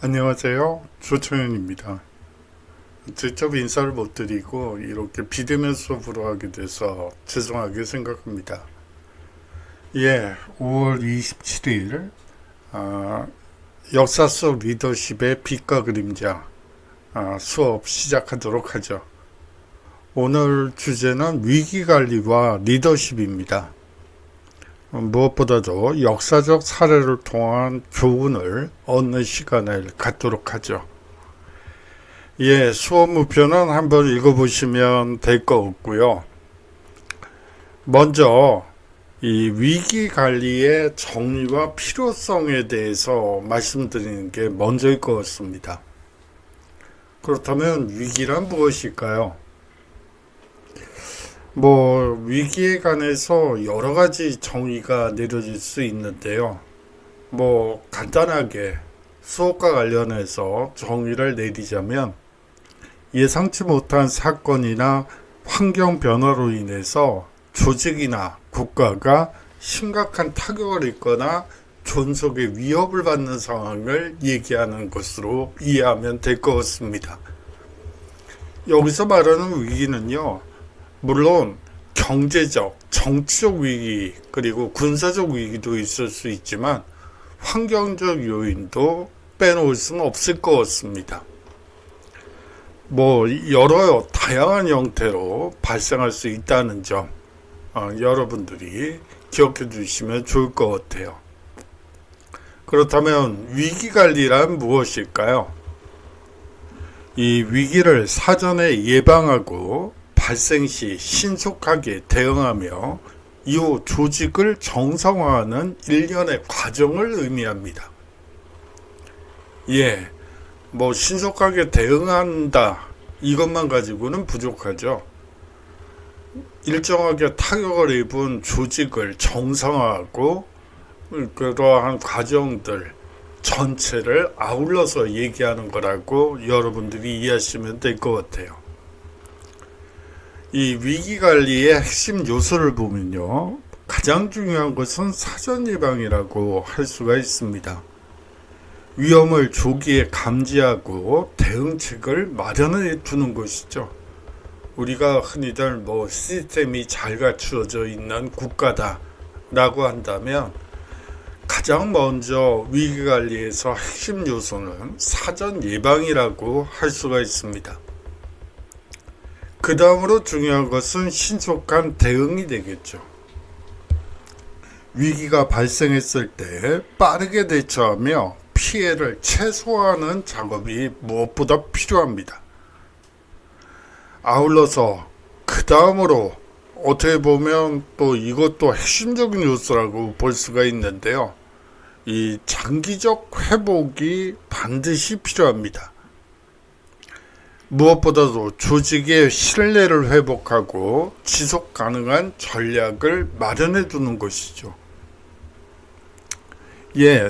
안녕하세요. 조청현입니다. 직접 인사를 못 드리고 이렇게 비대면 수업으로 하게 돼서 죄송하게 생각합니다. 5월 27일 역사 속 리더십의 빛과 그림자 수업 시작하도록 하죠. 오늘 주제는 위기관리와 리더십입니다. 무엇보다도 역사적 사례를 통한 교훈을 얻는 시간을 갖도록 하죠. 수업 목표는 한번 읽어보시면 될 것 같고요. 먼저 이 위기관리의 정의와 필요성에 대해서 말씀드리는 게 먼저일 것 같습니다. 그렇다면 위기란 무엇일까요? 위기에 관해서 여러 가지 정의가 내려질 수 있는데요. 간단하게 수업과 관련해서 정의를 내리자면 예상치 못한 사건이나 환경 변화로 인해서 조직이나 국가가 심각한 타격을 입거나 존속의 위협을 받는 상황을 얘기하는 것으로 이해하면 될 것 같습니다. 여기서 말하는 위기는요, 물론 경제적, 정치적 위기, 그리고 군사적 위기도 있을 수 있지만 환경적 요인도 빼놓을 수는 없을 것 같습니다. 여러 다양한 형태로 발생할 수 있다는 점 여러분들이 기억해 주시면 좋을 것 같아요. 그렇다면 위기관리란 무엇일까요? 이 위기를 사전에 예방하고 발생 시 신속하게 대응하며 이후 조직을 정상화하는 일련의 과정을 의미합니다. 신속하게 대응한다 이것만 가지고는 부족하죠. 일정하게 타격을 입은 조직을 정상화하고 그러한 과정들 전체를 아울러서 얘기하는 거라고 여러분들이 이해하시면 될 것 같아요. 이 위기관리의 핵심 요소를 보면요, 가장 중요한 것은 사전 예방이라고 할 수가 있습니다. 위험을 조기에 감지하고 대응책을 마련해 두는 것이죠. 우리가 흔히들 시스템이 잘 갖추어져 있는 국가다 라고 한다면 가장 먼저 위기관리에서 핵심 요소는 사전 예방이라고 할 수가 있습니다. 그 다음으로 중요한 것은 신속한 대응이 되겠죠. 위기가 발생했을 때 빠르게 대처하며 피해를 최소화하는 작업이 무엇보다 필요합니다. 아울러서 그 다음으로 어떻게 보면 또 이것도 핵심적인 요소라고 볼 수가 있는데요. 이 장기적 회복이 반드시 필요합니다. 무엇보다도 조직의 신뢰를 회복하고 지속 가능한 전략을 마련해 두는 것이죠.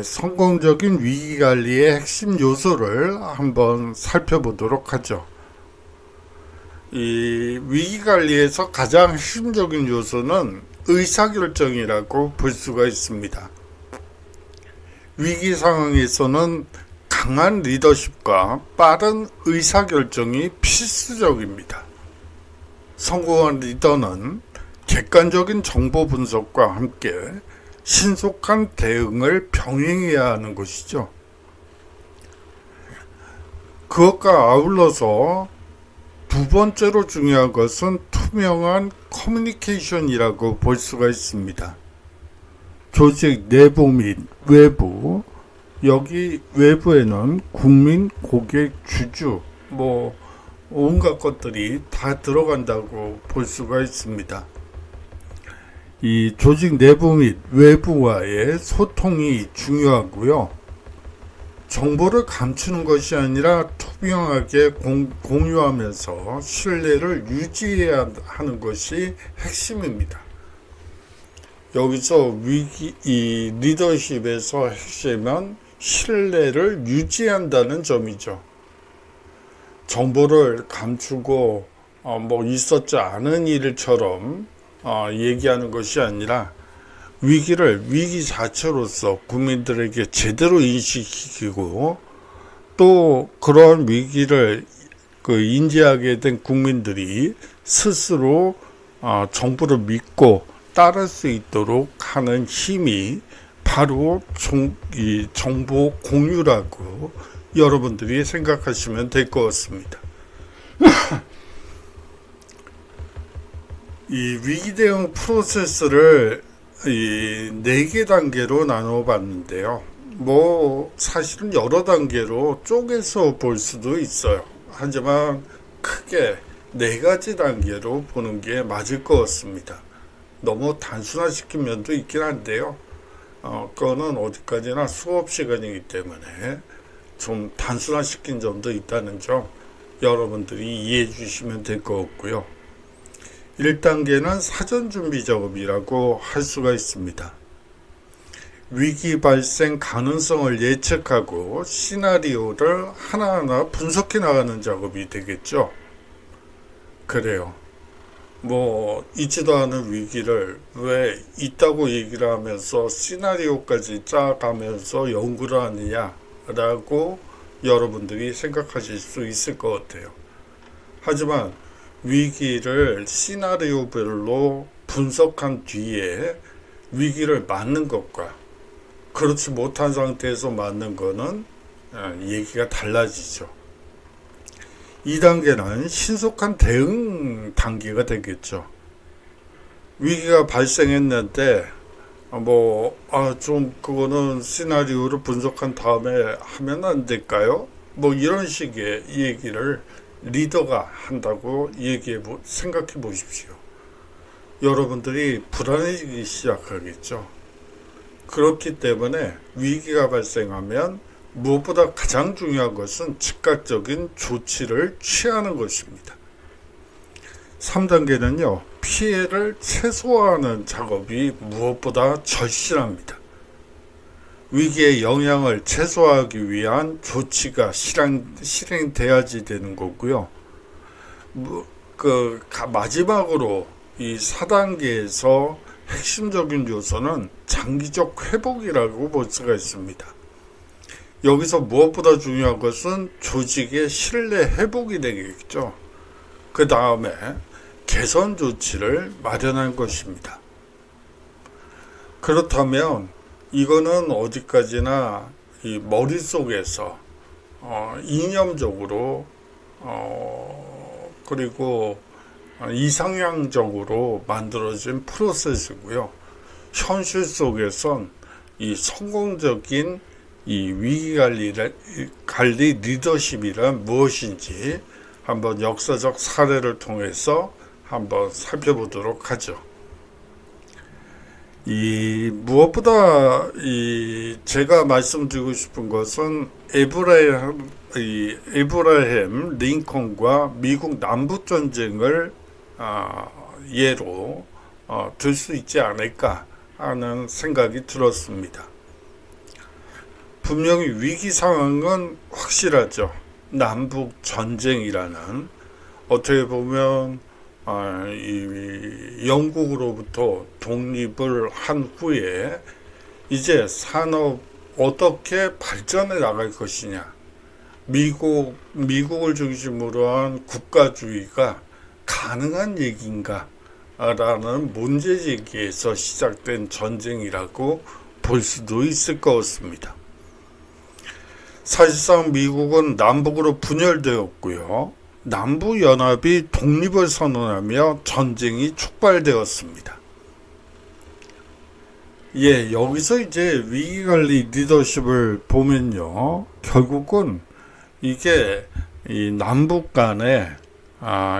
성공적인 위기관리의 핵심 요소를 한번 살펴보도록 하죠. 이 위기관리에서 가장 핵심적인 요소는 의사결정이라고 볼 수가 있습니다. 위기 상황에서는 강한 리더십과 빠른 의사결정이 필수적입니다. 성공한 리더는 객관적인 정보 분석과 함께 신속한 대응을 병행해야 하는 것이죠. 그것과 아울러서 두 번째로 중요한 것은 투명한 커뮤니케이션이라고 볼 수가 있습니다. 조직 내부 및 외부, 여기 외부에는 국민, 고객, 주주, 온갖 것들이 다 들어간다고 볼 수가 있습니다. 이 조직 내부 및 외부와의 소통이 중요하고요. 정보를 감추는 것이 아니라 투명하게 공유하면서 신뢰를 유지해야 하는 것이 핵심입니다. 여기서 이 리더십에서 핵심은 신뢰를 유지한다는 점이죠. 정보를 감추고 있었지 않은 일처럼 얘기하는 것이 아니라 위기를 위기 자체로서 국민들에게 제대로 인식시키고 또 그러한 위기를 인지하게 된 국민들이 스스로 정부를 믿고 따를 수 있도록 하는 힘이 바로 이 정보 공유라고 여러분들이 생각하시면 될 것 같습니다. 이 위기 대응 프로세스를 이 4개 단계로 나눠 봤는데요. 사실은 여러 단계로 쪼개서 볼 수도 있어요. 하지만 크게 4가지 단계로 보는 게 맞을 것 같습니다. 너무 단순화시킨 면도 있긴 한데요. 그거는 어디까지나 수업 시간이기 때문에 좀 단순화시킨 점도 있다는 점 여러분들이 이해해 주시면 될 것 같고요. 1단계는 사전 준비 작업이라고 할 수가 있습니다. 위기 발생 가능성을 예측하고 시나리오를 하나하나 분석해 나가는 작업이 되겠죠. 그래요. 있지도 않은 위기를 왜 있다고 얘기를 하면서 시나리오까지 짜가면서 연구를 하느냐라고 여러분들이 생각하실 수 있을 것 같아요. 하지만 위기를 시나리오별로 분석한 뒤에 위기를 맞는 것과 그렇지 못한 상태에서 맞는 거는 얘기가 달라지죠. 2단계는 신속한 대응 단계가 되겠죠. 위기가 발생했는데 좀 그거는 시나리오를 분석한 다음에 하면 안 될까요? 이런 식의 얘기를 리더가 한다고 생각해 보십시오. 여러분들이 불안해지기 시작하겠죠. 그렇기 때문에 위기가 발생하면 무엇보다 가장 중요한 것은 즉각적인 조치를 취하는 것입니다. 3단계는요, 피해를 최소화하는 작업이 무엇보다 절실합니다. 위기의 영향을 최소화하기 위한 조치가 실행돼야지 되는 거고요. 마지막으로 이 4단계에서 핵심적인 요소는 장기적 회복이라고 볼 수가 있습니다. 여기서 무엇보다 중요한 것은 조직의 신뢰 회복이 되겠죠. 그 다음에 개선 조치를 마련한 것입니다. 그렇다면 이거는 어디까지나 이 머릿속에서 이념적으로 그리고 이상향적으로 만들어진 프로세스고요. 현실 속에선 이 성공적인 이 위기관리 리더십이란 무엇인지 한번 역사적 사례를 통해서 한번 살펴보도록 하죠. 무엇보다 제가 말씀드리고 싶은 것은 에브라햄 링컨과 미국 남북전쟁을 예로 들 수 있지 않을까 하는 생각이 들었습니다. 분명히 위기 상황은 확실하죠. 남북 전쟁이라는 어떻게 보면 영국으로부터 독립을 한 후에 이제 산업 어떻게 발전해 나갈 것이냐, 미국을 중심으로 한 국가주의가 가능한 얘기인가 라는 문제제기에서 시작된 전쟁이라고 볼 수도 있을 것 같습니다. 사실상 미국은 남북으로 분열되었고요. 남부연합이 독립을 선언하며 전쟁이 촉발되었습니다. 여기서 이제 위기관리 리더십을 보면요. 결국은 이게 이 남북 간의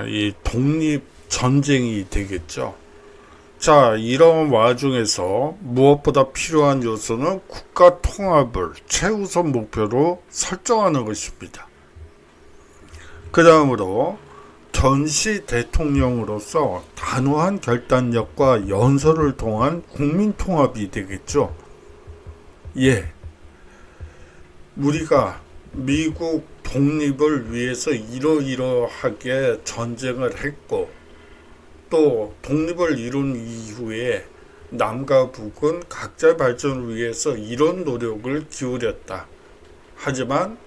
이 독립 전쟁이 되겠죠. 자, 이런 와중에서 무엇보다 필요한 요소는 국가 통합을 최우선 목표로 설정하는 것입니다. 그 다음으로 전시 대통령으로서 단호한 결단력과 연설을 통한 국민 통합이 되겠죠. 우리가 미국 독립을 위해서 이러이러하게 전쟁을 했고 또 독립을 이룬 이후에 남과 북은 각자의 발전을 위해서 이런 노력을 기울였다. 하지만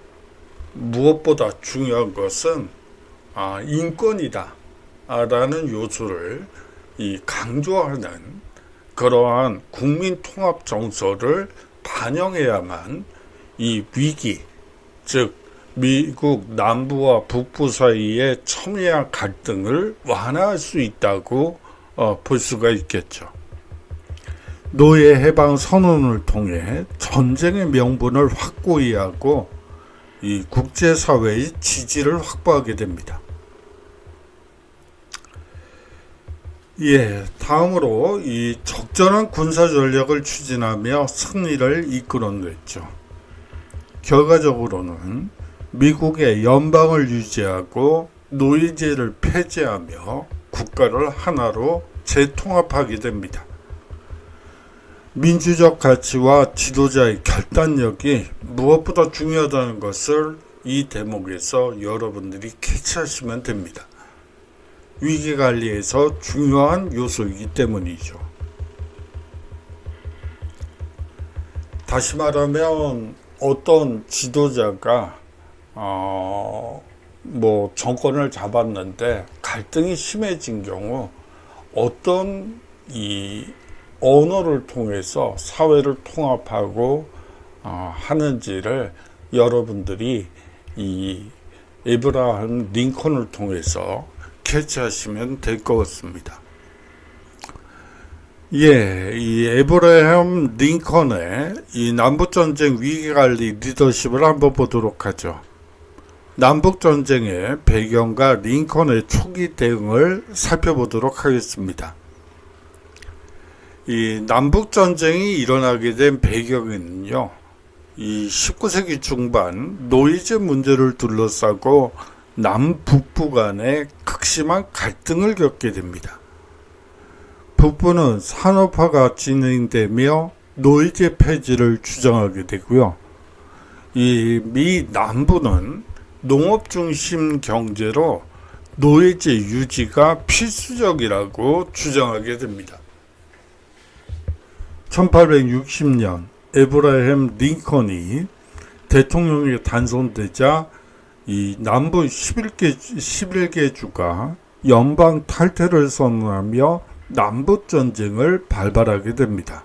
무엇보다 중요한 것은 인권이다 라는 요소를 강조하는 그러한 국민 통합 정서를 반영해야만 이 위기, 즉 미국 남부와 북부 사이의 첨예한 갈등을 완화할 수 있다고 볼 수가 있겠죠. 노예 해방 선언을 통해 전쟁의 명분을 확고히 하고 이 국제사회의 지지를 확보하게 됩니다. 다음으로 이 적절한 군사 전략을 추진하며 승리를 이끌어냈죠. 결과적으로는 미국의 연방을 유지하고 노예제를 폐지하며 국가를 하나로 재통합하게 됩니다. 민주적 가치와 지도자의 결단력이 무엇보다 중요하다는 것을 이 대목에서 여러분들이 캐치하시면 됩니다. 위기관리에서 중요한 요소이기 때문이죠. 다시 말하면 어떤 지도자가 정권을 잡았는데 갈등이 심해진 경우 어떤 이 언어를 통해서 사회를 통합하고 하는지를 여러분들이 이 에브라함 링컨을 통해서 캐치하시면 될 것 같습니다. 이 에브라함 링컨의 이 남북전쟁 위기관리 리더십을 한번 보도록 하죠. 남북전쟁의 배경과 링컨의 초기 대응을 살펴보도록 하겠습니다. 이 남북전쟁이 일어나게 된 배경에는요, 이 19세기 중반 노예제 문제를 둘러싸고 남북부 간의 극심한 갈등을 겪게 됩니다. 북부는 산업화가 진행되며 노예제 폐지를 주장하게 되고요. 이 미 남부는 농업 중심 경제로 노예제 유지가 필수적이라고 주장하게 됩니다. 1860년 에브라햄 링컨이 대통령에 당선되자 이 남부 11개 주가 연방 탈퇴를 선언하며 남북전쟁을 발발하게 됩니다.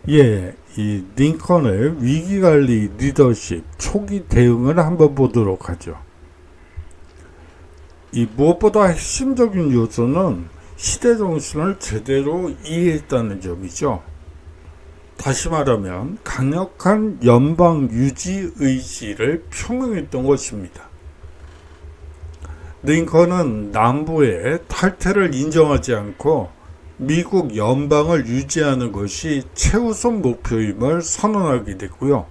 이 링컨의 위기관리 리더십 초기 대응을 한번 보도록 하죠. 이 무엇보다 핵심적인 요소는 시대 정신을 제대로 이해했다는 점이죠. 다시 말하면 강력한 연방 유지 의지를 표명했던 것입니다. 링컨은 남부의 탈퇴를 인정하지 않고 미국 연방을 유지하는 것이 최우선 목표임을 선언하게 됐고요.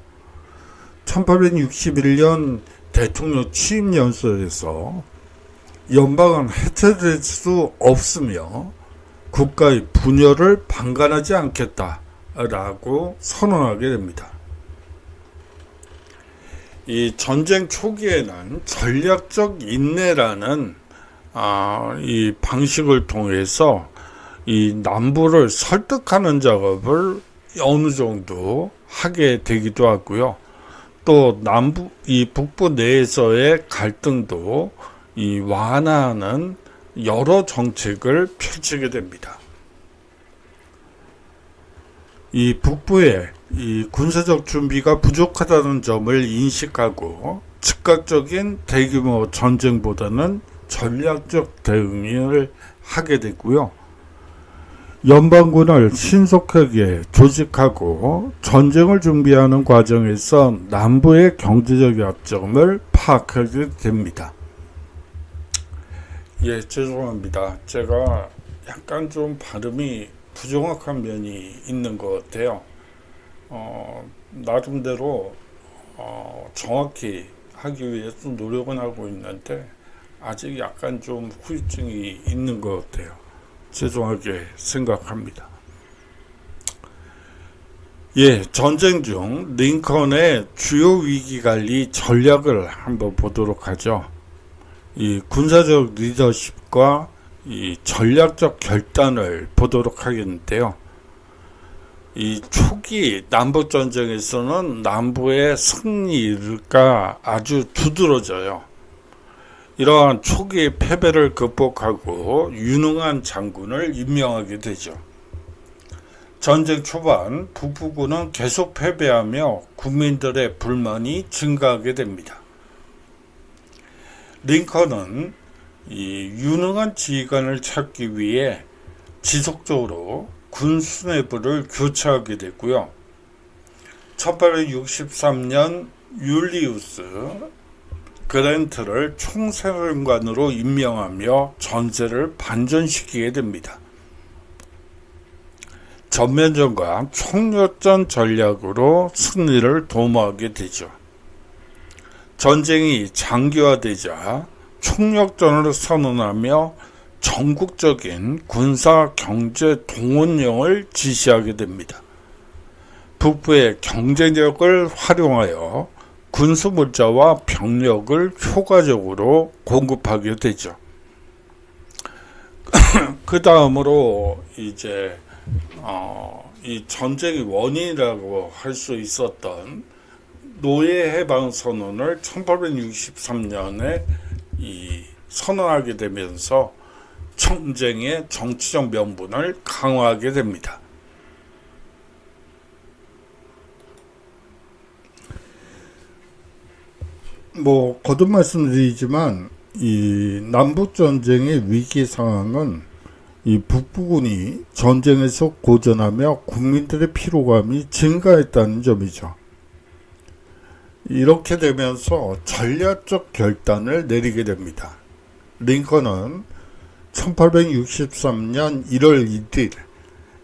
1861년 대통령 취임 연설에서 연방은 해체될 수 없으며 국가의 분열을 방관하지 않겠다라고 선언하게 됩니다. 이 전쟁 초기에는 전략적 인내라는 이 방식을 통해서 이 남부를 설득하는 작업을 어느 정도 하게 되기도 하고요. 또 이 북부 내에서의 갈등도 이 완화하는 여러 정책을 펼치게 됩니다. 이 북부의 이 군사적 준비가 부족하다는 점을 인식하고 즉각적인 대규모 전쟁보다는 전략적 대응을 하게 됐고요. 연방군을 신속하게 조직하고 전쟁을 준비하는 과정에서 남부의 경제적 약점을 파악하게 됩니다. 죄송합니다. 제가 약간 좀 발음이 부정확한 면이 있는 것 같아요. 나름대로 정확히 하기 위해서 노력은 하고 있는데 아직 약간 좀 후유증이 있는 것 같아요. 죄송하게 생각합니다. 전쟁 중 링컨의 주요 위기관리 전략을 한번 보도록 하죠. 이 군사적 리더십과 이 전략적 결단을 보도록 하겠는데요. 이 초기 남북전쟁에서는 남부의 승리가 아주 두드러져요. 이러한 초기 패배를 극복하고 유능한 장군을 임명하게 되죠. 전쟁 초반 북부군은 계속 패배하며 국민들의 불만이 증가하게 됩니다. 링컨은 이 유능한 지휘관을 찾기 위해 지속적으로 군 수뇌부를 교체하게 됐고요. 1863년 율리우스 그랜트를 총사령관으로 임명하며 전세를 반전시키게 됩니다. 전면전과 총력전 전략으로 승리를 도모하게 되죠. 전쟁이 장기화되자 총력전을 선언하며 전국적인 군사 경제 동원령을 지시하게 됩니다. 북부의 경제력을 활용하여 군수 물자와 병력을 효과적으로 공급하게 되죠. 그 다음으로 이제 이 전쟁의 원인이라고 할 수 있었던 노예 해방 선언을 1863년에 선언하게 되면서 전쟁의 정치적 명분을 강화하게 됩니다. 거듭 말씀드리지만 이 남북 전쟁의 위기 상황은 이 북부군이 전쟁에서 고전하며 국민들의 피로감이 증가했다는 점이죠. 이렇게 되면서 전략적 결단을 내리게 됩니다. 링컨은 1863년 1월 1일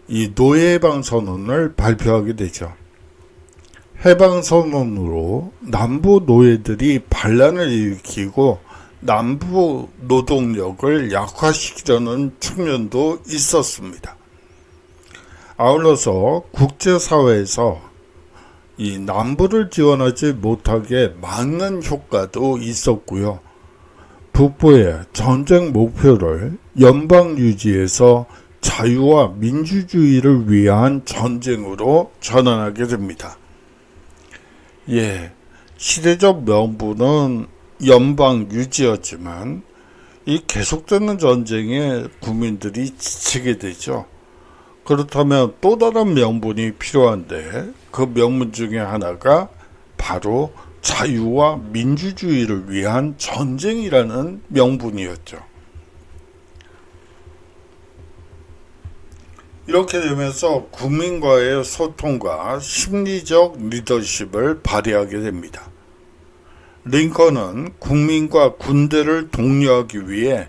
이 노예 해방 선언을 발표하게 되죠. 해방 선언으로 남부 노예들이 반란을 일으키고 남부 노동력을 약화시키려는 측면도 있었습니다. 아울러서 국제사회에서 이 남부를 지원하지 못하게 막는 효과도 있었고요. 북부의 전쟁 목표를 연방 유지에서 자유와 민주주의를 위한 전쟁으로 전환하게 됩니다. 시대적 명분은 연방 유지였지만 이 계속되는 전쟁에 국민들이 지치게 되죠. 그렇다면 또 다른 명분이 필요한데 그 명분 중에 하나가 바로 자유와 민주주의를 위한 전쟁이라는 명분이었죠. 이렇게 되면서 국민과의 소통과 심리적 리더십을 발휘하게 됩니다. 링컨은 국민과 군대를 독려하기 위해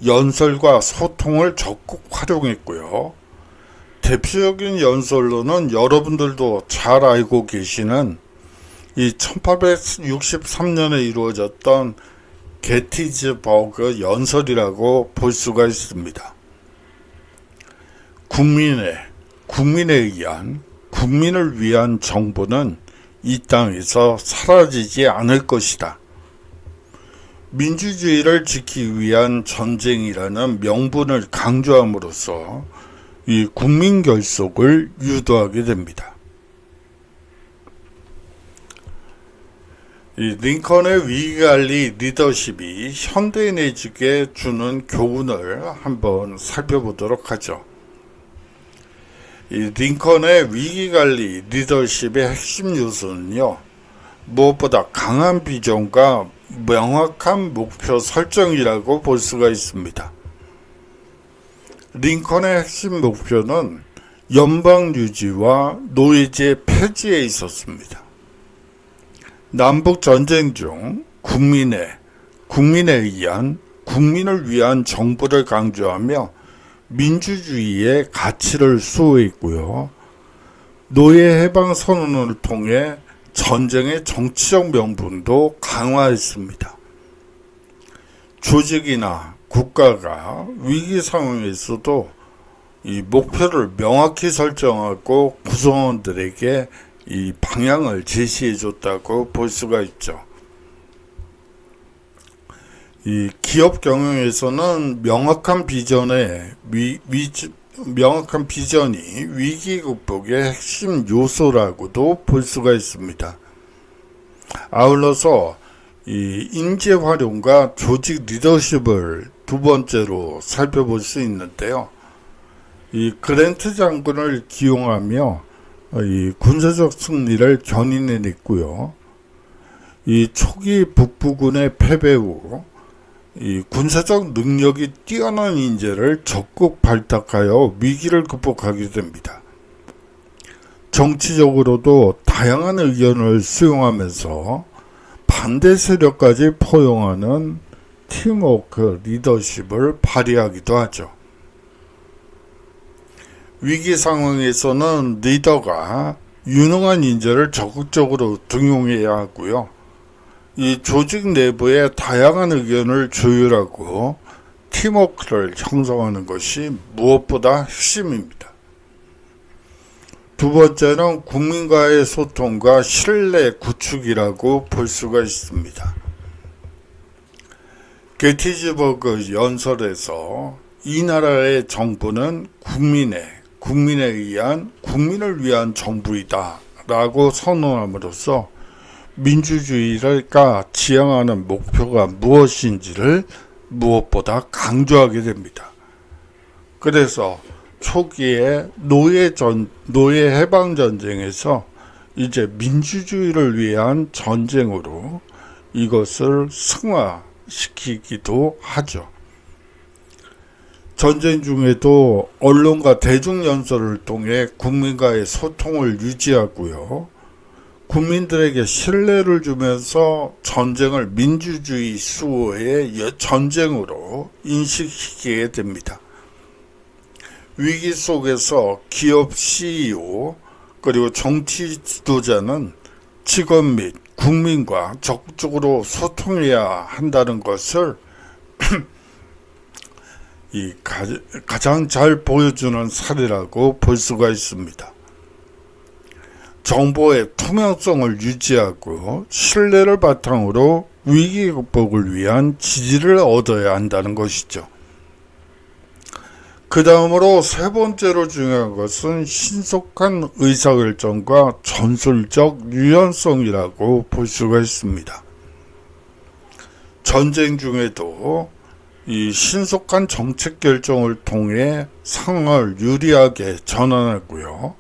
연설과 소통을 적극 활용했고요. 대표적인 연설로는 여러분들도 잘 알고 계시는 이 1863년에 이루어졌던 게티즈버그 연설이라고 볼 수가 있습니다. 국민에 의한 국민을 위한 정부는 이 땅에서 사라지지 않을 것이다. 민주주의를 지키기 위한 전쟁이라는 명분을 강조함으로써 이 국민 결속을 유도하게 됩니다. 이 링컨의 위기관리 리더십이 현대인에게 주는 교훈을 한번 살펴보도록 하죠. 이 링컨의 위기관리 리더십의 핵심 요소는요, 무엇보다 강한 비전과 명확한 목표 설정이라고 볼 수가 있습니다. 링컨의 핵심 목표는 연방 유지와 노예제 폐지에 있었습니다. 남북 전쟁 중 국민에 의한 국민을 위한 정부를 강조하며 민주주의의 가치를 수호했고요. 노예 해방 선언을 통해 전쟁의 정치적 명분도 강화했습니다. 조직이나 국가가 위기 상황에서도 이 목표를 명확히 설정하고 구성원들에게 이 방향을 제시해 줬다고 볼 수가 있죠. 이 기업 경영에서는 명확한 비전에 명확한 비전이 위기 극복의 핵심 요소라고도 볼 수가 있습니다. 아울러서 이 인재 활용과 조직 리더십을 두 번째로 살펴볼 수 있는데요. 이 그랜트 장군을 기용하며 이 군사적 승리를 견인해냈고요. 이 초기 북부군의 패배 후 이 군사적 능력이 뛰어난 인재를 적극 발탁하여 위기를 극복하게 됩니다. 정치적으로도 다양한 의견을 수용하면서 반대 세력까지 포용하는 팀워크 리더십을 발휘하기도 하죠. 위기 상황에서는 리더가 유능한 인재를 적극적으로 등용해야 하고요. 이 조직 내부의 다양한 의견을 조율하고 팀워크를 형성하는 것이 무엇보다 핵심입니다. 두 번째는 국민과의 소통과 신뢰 구축이라고 볼 수가 있습니다. 게티즈버그 연설에서 이 나라의 정부는 국민을 위한 정부이다 라고 선언함으로써 민주주의가 지향하는 목표가 무엇인지를 무엇보다 강조하게 됩니다. 그래서 초기에 노예 해방 전쟁에서 이제 민주주의를 위한 전쟁으로 이것을 승화시키기도 하죠. 전쟁 중에도 언론과 대중 연설을 통해 국민과의 소통을 유지하고요. 국민들에게 신뢰를 주면서 전쟁을 민주주의 수호의 전쟁으로 인식시키게 됩니다. 위기 속에서 기업 CEO 그리고 정치 지도자는 직원 및 국민과 적극적으로 소통해야 한다는 것을 가장 잘 보여주는 사례라고 볼 수가 있습니다. 정보의 투명성을 유지하고 신뢰를 바탕으로 위기 극복을 위한 지지를 얻어야 한다는 것이죠. 그 다음으로 세 번째로 중요한 것은 신속한 의사결정과 전술적 유연성이라고 볼 수가 있습니다. 전쟁 중에도 이 신속한 정책 결정을 통해 상황을 유리하게 전환하고요.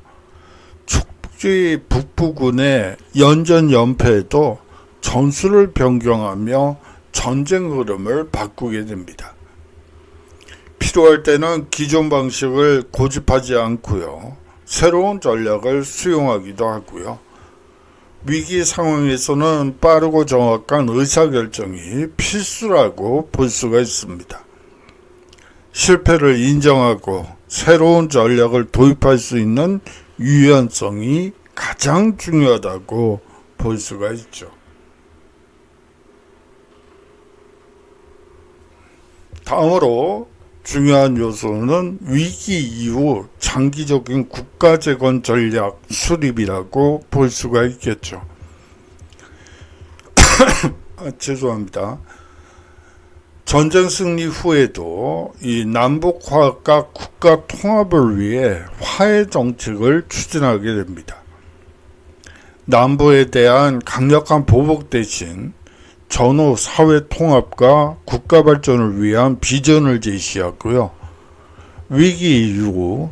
북부군의 연전 연패에도 전술을 변경하며 전쟁 흐름을 바꾸게 됩니다. 필요할 때는 기존 방식을 고집하지 않고요. 새로운 전략을 수용하기도 하고요. 위기 상황에서는 빠르고 정확한 의사결정이 필수라고 볼 수가 있습니다. 실패를 인정하고 새로운 전략을 도입할 수 있는 유연성이 가장 중요하다고 볼 수가 있죠. 다음으로 중요한 요소는 위기 이후 장기적인 국가재건 전략 수립이라고 볼 수가 있겠죠. 죄송합니다. 전쟁 승리 후에도 이 남북 화합과 국가 통합을 위해 화해 정책을 추진하게 됩니다. 남부에 대한 강력한 보복 대신 전후 사회 통합과 국가 발전을 위한 비전을 제시하고요. 위기 이후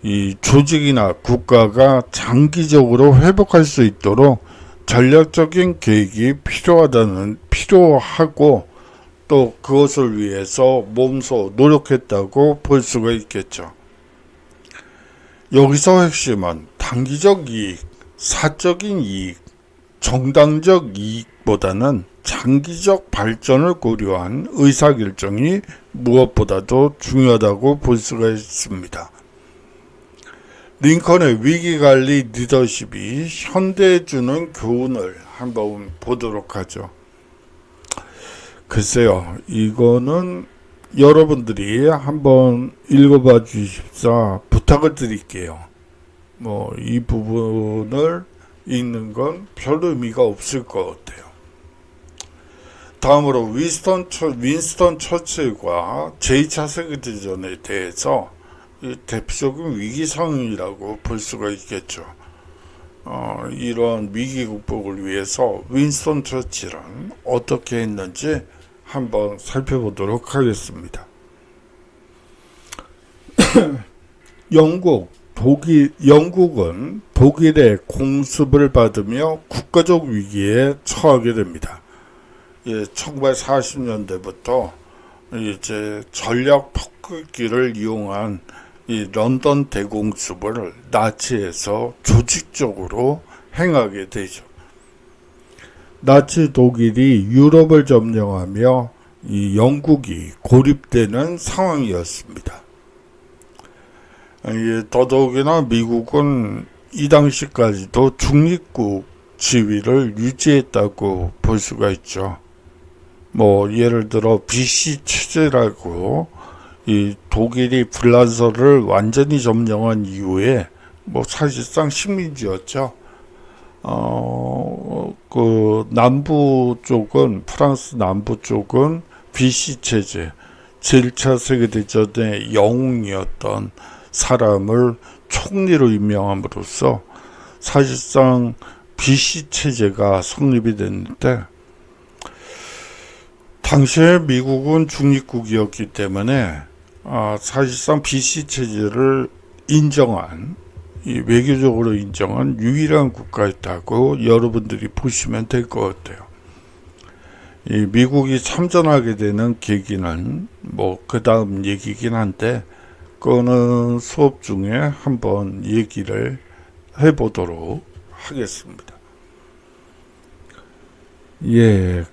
이 조직이나 국가가 장기적으로 회복할 수 있도록 전략적인 계획이 필요하고 또 그것을 위해서 몸소 노력했다고 볼 수가 있겠죠. 여기서 핵심은 단기적 이익, 사적인 이익, 정당적 이익보다는 장기적 발전을 고려한 의사결정이 무엇보다도 중요하다고 볼 수가 있습니다. 링컨의 위기관리 리더십이 현대에 주는 교훈을 한번 보도록 하죠. 글쎄요, 이거는 여러분들이 한번 읽어봐 주십사 부탁을 드릴게요. 이 부분을 읽는 건 별 의미가 없을 것 같아요. 다음으로 윈스턴 처칠과 제2차 세계대전에 대해서 이 대표적인 위기 상황이라고 볼 수가 있겠죠. 이런 위기 극복을 위해서 윈스턴 처칠은 어떻게 했는지 한번 살펴보도록 하겠습니다. 영국은 독일의 공습을 받으며 국가적 위기에 처하게 됩니다. 1940년대부터 이제 전략 폭격기를 이용한 이 런던 대공습을 나치에서 조직적으로 행하게 되죠. 나치 독일이 유럽을 점령하며 이 영국이 고립되는 상황이었습니다. 더더욱이나 미국은 이 당시까지도 중립국 지위를 유지했다고 볼 수가 있죠. 예를 들어 BC 체제라고 이 독일이 불란서를 완전히 점령한 이후에 사실상 식민지였죠. 그 남부 쪽은 프랑스 남부 쪽은 BC 체제, 제1차 세계대전의 영웅이었던 사람을 총리로 임명함으로써 사실상 BC 체제가 성립이 됐는데, 당시에 미국은 중립국이었기 때문에 사실상 BC 체제를 인정한, 외교적으로 인정한 유일한 국가였다고 여러분들이 보시면 될 것 같아요. 미국이 참전하게 되는 계기는 그 다음 얘기긴 한데, 그거는 수업 중에 한번 얘기를 해보도록 하겠습니다.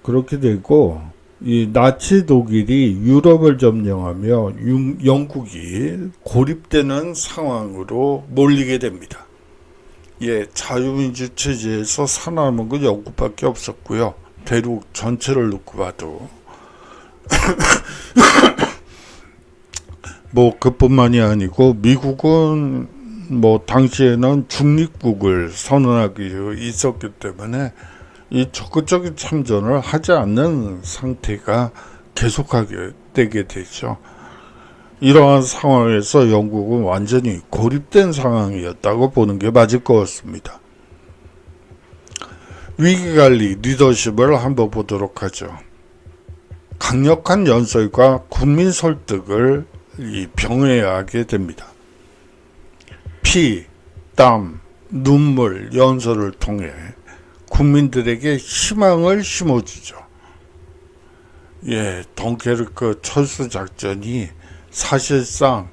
그렇게 되고, 이 나치 독일이 유럽을 점령하며 영국이 고립되는 상황으로 몰리게 됩니다. 자유민주 체제에서 살아남은 건 영국밖에 없었고요. 대륙 전체를 놓고 봐도 그뿐만이 아니고 미국은 당시에는 중립국을 선언하기 있었기 때문에 이 적극적인 참전을 하지 않는 상태가 계속하게 되게 되죠. 이러한 상황에서 영국은 완전히 고립된 상황이었다고 보는 게 맞을 것 같습니다. 위기관리 리더십을 한번 보도록 하죠. 강력한 연설과 국민 설득을 병행하게 됩니다. 피, 땀, 눈물, 연설을 통해 국민들에게 희망을 심어주죠. 덩케르크 철수 작전이 사실상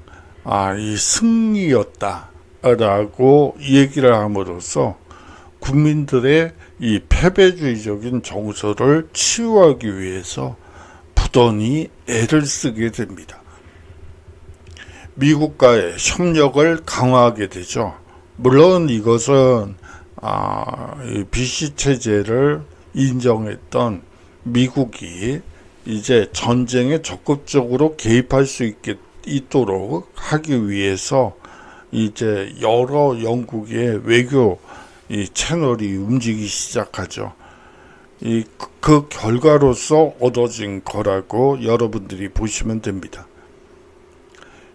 이 승리였다라고 얘기를 함으로써 국민들의 이 패배주의적인 정서를 치유하기 위해서 부단히 애를 쓰게 됩니다. 미국과의 협력을 강화하게 되죠. 물론 이것은 BC 체제를 인정했던 미국이 이제 전쟁에 적극적으로 개입할 수 있도록 하기 위해서 이제 여러 영국의 외교 채널이 움직이기 시작하죠. 그 결과로서 얻어진 거라고 여러분들이 보시면 됩니다.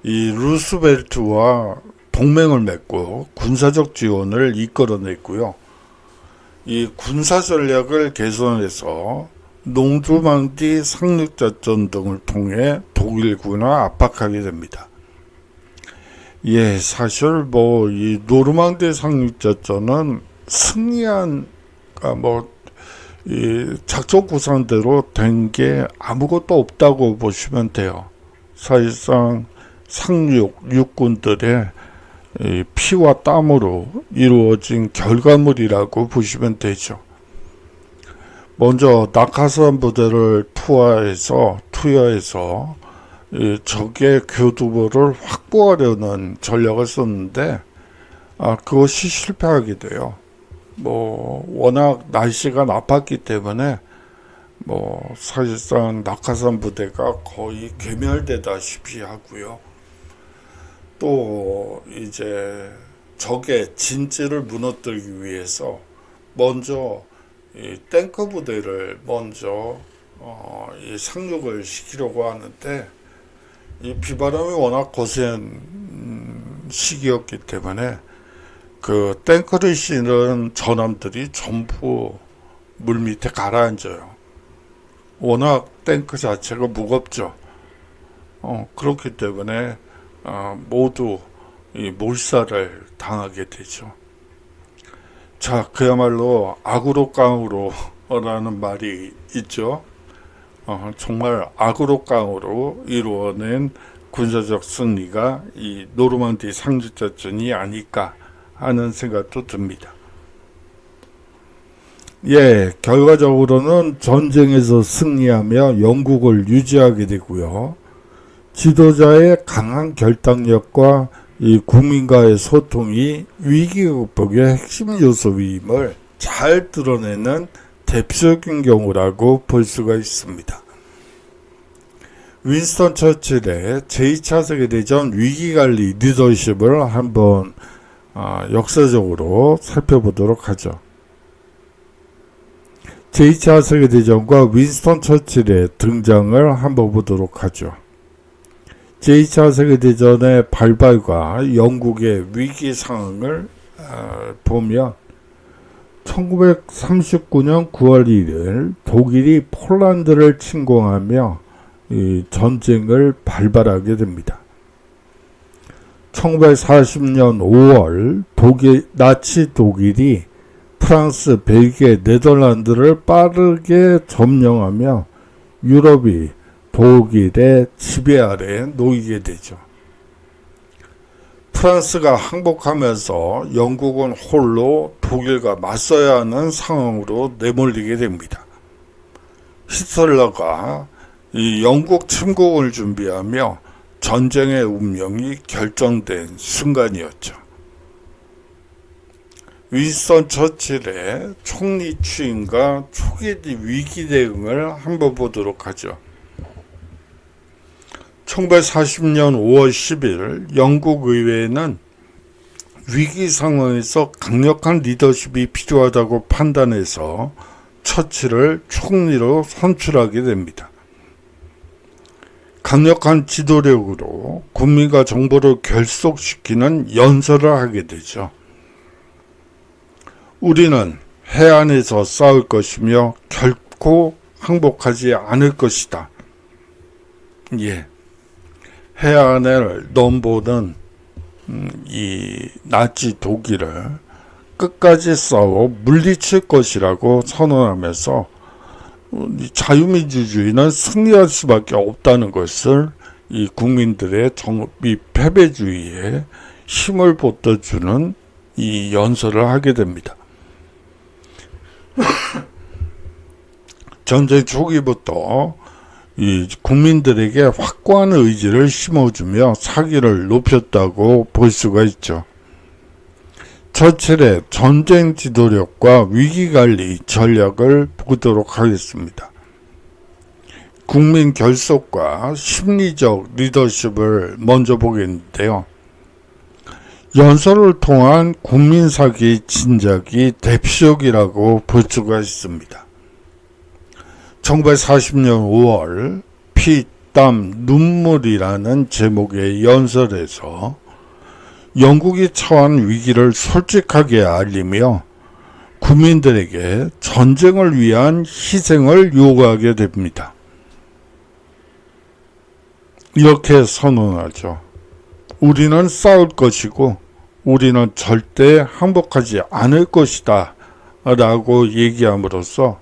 루스벨트와 동맹을 맺고 군사적 지원을 이끌어냈고요. 이 군사 전략을 개선해서 노르망디 상륙작전 등을 통해 독일군을 압박하게 됩니다. 사실 이 노르망디 상륙작전은 승리한 이 작전 구상대로 된 게 아무것도 없다고 보시면 돼요. 사실상 상륙 육군들의 피와 땀으로 이루어진 결과물이라고 보시면 되죠. 먼저 낙하산 부대를 투여해서 적의 교두보를 확보하려는 전략을 썼는데 그것이 실패하게 돼요. 워낙 날씨가 나빴기 때문에 사실상 낙하산 부대가 거의 괴멸되다시피 하고요. 또 이제 적의 진지를 무너뜨리기 위해서 먼저 이 탱크 부대를 먼저 이 상륙을 시키려고 하는데 이 비바람이 워낙 거센 시기였기 때문에 그 탱크를 싣는 전함들이 전부 물 밑에 가라앉아요. 워낙 탱크 자체가 무겁죠. 그렇기 때문에 모두 이 몰살을 당하게 되죠. 자, 그야말로 악으로 깡으로 라는 말이 있죠. 정말 악으로 깡으로 이루어낸 군사적 승리가 이 노르망디 상륙작전이 아닐까 하는 생각도 듭니다. 예, 결과적으로는 전쟁에서 승리하며 영국을 유지하게 되고요. 지도자의 강한 결단력과 이 국민과의 소통이 위기 극복의 핵심 요소임을 잘 드러내는 대표적인 경우라고 볼 수가 있습니다. 윈스턴 처칠의 제2차 세계대전 위기관리 리더십을 한번 역사적으로 살펴보도록 하죠. 제2차 세계대전과 윈스턴 처칠의 등장을 한번 보도록 하죠. 제2차 세계대전의 발발과 영국의 위기 상황을 보면 1939년 9월 1일 독일이 폴란드를 침공하며 이 전쟁을 발발하게 됩니다. 1940년 5월 나치 독일이 프랑스, 벨기에, 네덜란드를 빠르게 점령하며 유럽이 독일의 지배 아래에 놓이게 되죠. 프랑스가 항복하면서 영국은 홀로 독일과 맞서야 하는 상황으로 내몰리게 됩니다. 히틀러가 이 영국 침공을 준비하며 전쟁의 운명이 결정된 순간이었죠. 윈스턴 처칠의 총리 취임과 초기 위기 대응을 한번 보도록 하죠. 1940년 5월 10일 영국 의회는 위기 상황에서 강력한 리더십이 필요하다고 판단해서 처칠을 총리로 선출하게 됩니다. 강력한 지도력으로 국민과 정부를 결속시키는 연설을 하게 되죠. 우리는 해안에서 싸울 것이며 결코 항복하지 않을 것이다. 예. 해안을 넘보는 이 나치 독일을 끝까지 싸워 물리칠 것이라고 선언하면서 자유민주주의는 승리할 수밖에 없다는 것을 이 국민들의 이 패배주의에 힘을 보태주는 이 연설을 하게 됩니다. 전쟁 초기부터 이 국민들에게 확고한 의지를 심어주며 사기를 높였다고 볼 수가 있죠. 처칠의 전쟁 지도력과 위기관리 전략을 보도록 하겠습니다. 국민 결속과 심리적 리더십을 먼저 보겠는데요. 연설을 통한 국민사기 진작이 대표적이라고 볼 수가 있습니다. 1940년 5월 피, 땀, 눈물이라는 제목의 연설에서 영국이 처한 위기를 솔직하게 알리며 국민들에게 전쟁을 위한 희생을 요구하게 됩니다. 이렇게 선언하죠. 우리는 싸울 것이고 우리는 절대 항복하지 않을 것이다 라고 얘기함으로써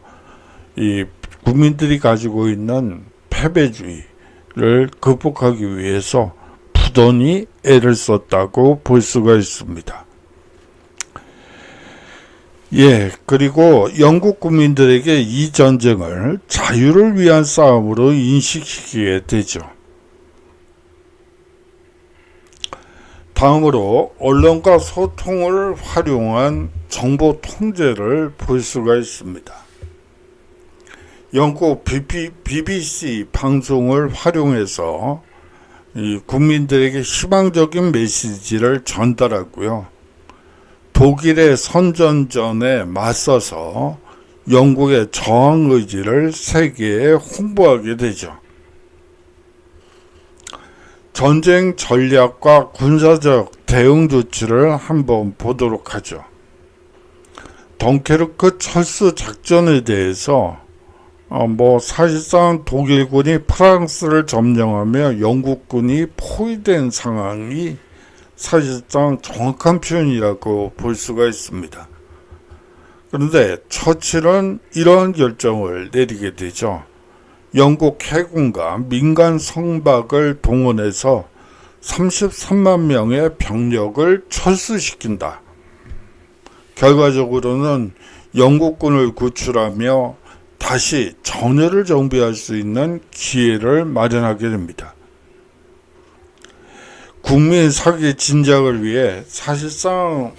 이 국민들이 가지고 있는 패배주의를 극복하기 위해서 부단히 애를 썼다고 볼 수가 있습니다. 예, 그리고 영국 국민들에게 이 전쟁을 자유를 위한 싸움으로 인식시키게 되죠. 다음으로 언론과 소통을 활용한 정보 통제를 볼 수가 있습니다. 영국 BBC 방송을 활용해서 이 국민들에게 희망적인 메시지를 전달하고요. 독일의 선전전에 맞서서 영국의 저항 의지를 세계에 홍보하게 되죠. 전쟁 전략과 군사적 대응 조치를 한번 보도록 하죠. 덩케르크 철수 작전에 대해서 사실상 독일군이 프랑스를 점령하며 영국군이 포위된 상황이 사실상 정확한 표현이라고 볼 수가 있습니다. 그런데 처칠은 이러한 결정을 내리게 되죠. 영국 해군과 민간 성박을 동원해서 33만 명의 병력을 철수시킨다. 결과적으로는 영국군을 구출하며 다시 전열을 정비할 수 있는 기회를 마련하게 됩니다. 국민 사기 진작을 위해 사실상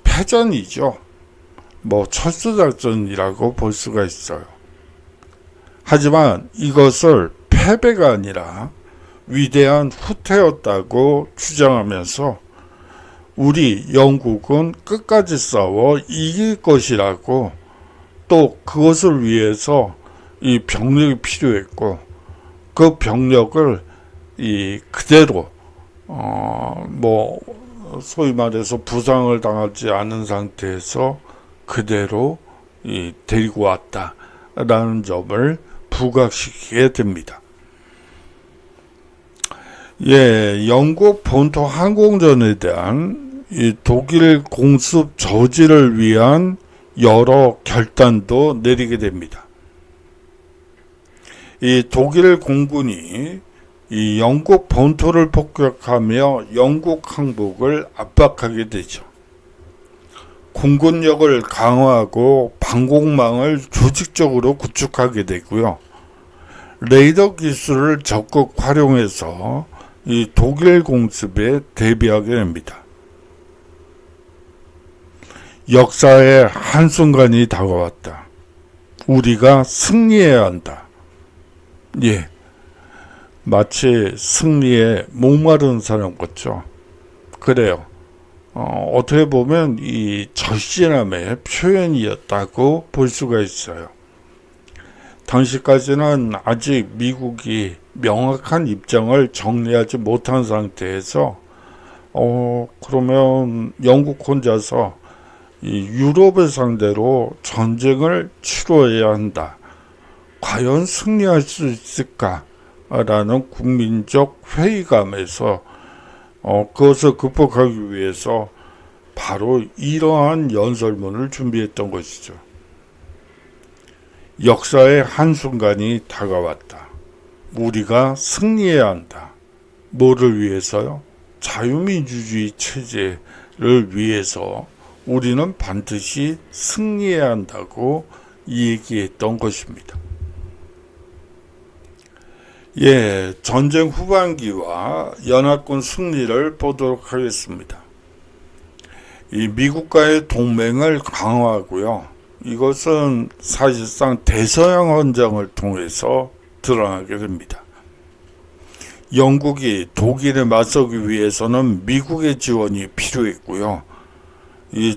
패전이죠. 철수작전이라고 볼 수가 있어요. 하지만 이것을 패배가 아니라 위대한 후퇴였다고 주장하면서 우리 영국은 끝까지 싸워 이길 것이라고, 또 그것을 위해서 이 병력이 필요했고 그 병력을 그대로 소위 말해서 부상을 당하지 않은 상태에서 그대로 데리고 왔다라는 점을 부각시키게 됩니다. 영국 본토 항공전에 대한 독일 공습 저지를 위한 여러 결단도 내리게 됩니다. 독일 공군이 영국 본토를 폭격하며 영국 항복을 압박하게 되죠. 공군력을 강화하고 방공망을 조직적으로 구축하게 되고요. 레이더 기술을 적극 활용해서 독일 공습에 대비하게 됩니다. 역사의 한순간이 다가왔다. 우리가 승리해야 한다. 마치 승리에 목마른 사람 같죠. 그래요. 어떻게 보면 이 절실함의 표현이었다고 볼 수가 있어요. 당시까지는 아직 미국이 명확한 입장을 정리하지 못한 상태에서 그러면 영국 혼자서 유럽을 상대로 전쟁을 치러야 한다. 과연 승리할 수 있을까라는 국민적 회의감에서 그것을 극복하기 위해서 바로 이러한 연설문을 준비했던 것이죠. 역사의 한순간이 다가왔다. 우리가 승리해야 한다. 뭐를 위해서요? 자유민주주의 체제를 위해서 우리는 반드시 승리해야 한다고 얘기했던 것입니다. 전쟁 후반기와 연합군 승리를 보도록 하겠습니다. 미국과의 동맹을 강화하고요. 이것은 사실상 대서양 헌장을 통해서 드러나게 됩니다. 영국이 독일에 맞서기 위해서는 미국의 지원이 필요했고요.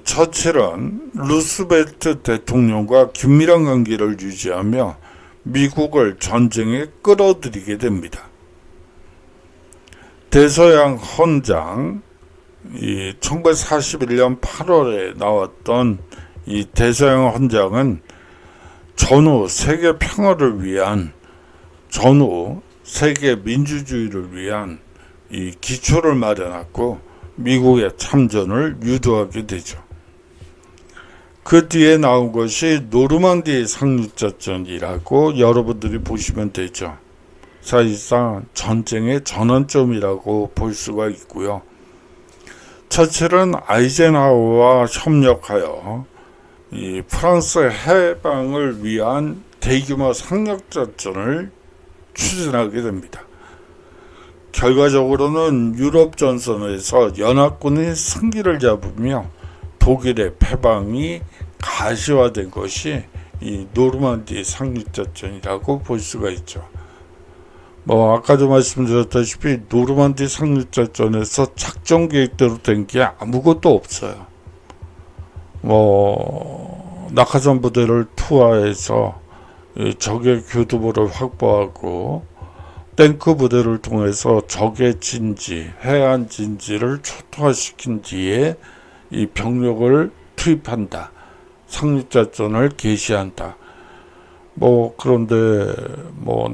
처칠은 루스벨트 대통령과 긴밀한 관계를 유지하며 미국을 전쟁에 끌어들이게 됩니다. 대서양 헌장, 1941년 8월에 나왔던 이 대서양 헌장은 전후 세계 평화를 위한, 전후 세계 민주주의를 위한 이 기초를 마련하고 미국의 참전을 유도하게 되죠. 그 뒤에 나온 것이 노르망디 상륙작전이라고 여러분들이 보시면 되죠. 사실상 전쟁의 전환점이라고 볼 수가 있고요. 처칠은 아이젠하워와 협력하여 이 프랑스 해방을 위한 대규모 상륙작전을 추진하게 됩니다. 결과적으로는 유럽 전선에서 연합군이 승기를 잡으며 독일의 패방이 가시화된 것이 이 노르망디 상륙작전이라고 볼 수가 있죠. 아까도 말씀드렸다시피 노르망디 상륙작전에서 작전 계획대로 된 게 아무것도 없어요. 낙하산 부대를 투하해서 적의 교두보를 확보하고 탱크 부대를 통해서 적의 진지, 해안 진지를 초토화시킨 뒤에 이 병력을 투입한다. 상륙작전을 개시한다. 그런데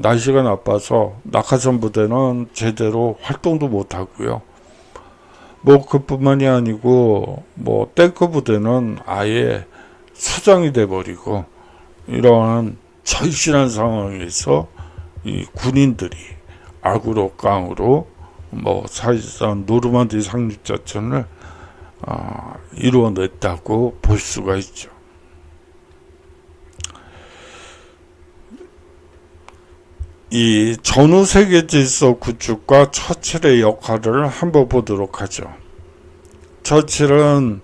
날씨가 나빠서 낙하산 부대는 제대로 활동도 못 하고요. 그뿐만이 아니고 탱크 부대는 아예 수장이 돼 버리고, 이러한 절실한 상황에서 이 군인들이 악으로 깡으로 사실상 노르만디 상륙작전을 이루어냈다고 볼 수가 있죠. 이 전후 세계 질서 구축과 처칠의 역할을 한번 보도록 하죠. 처칠은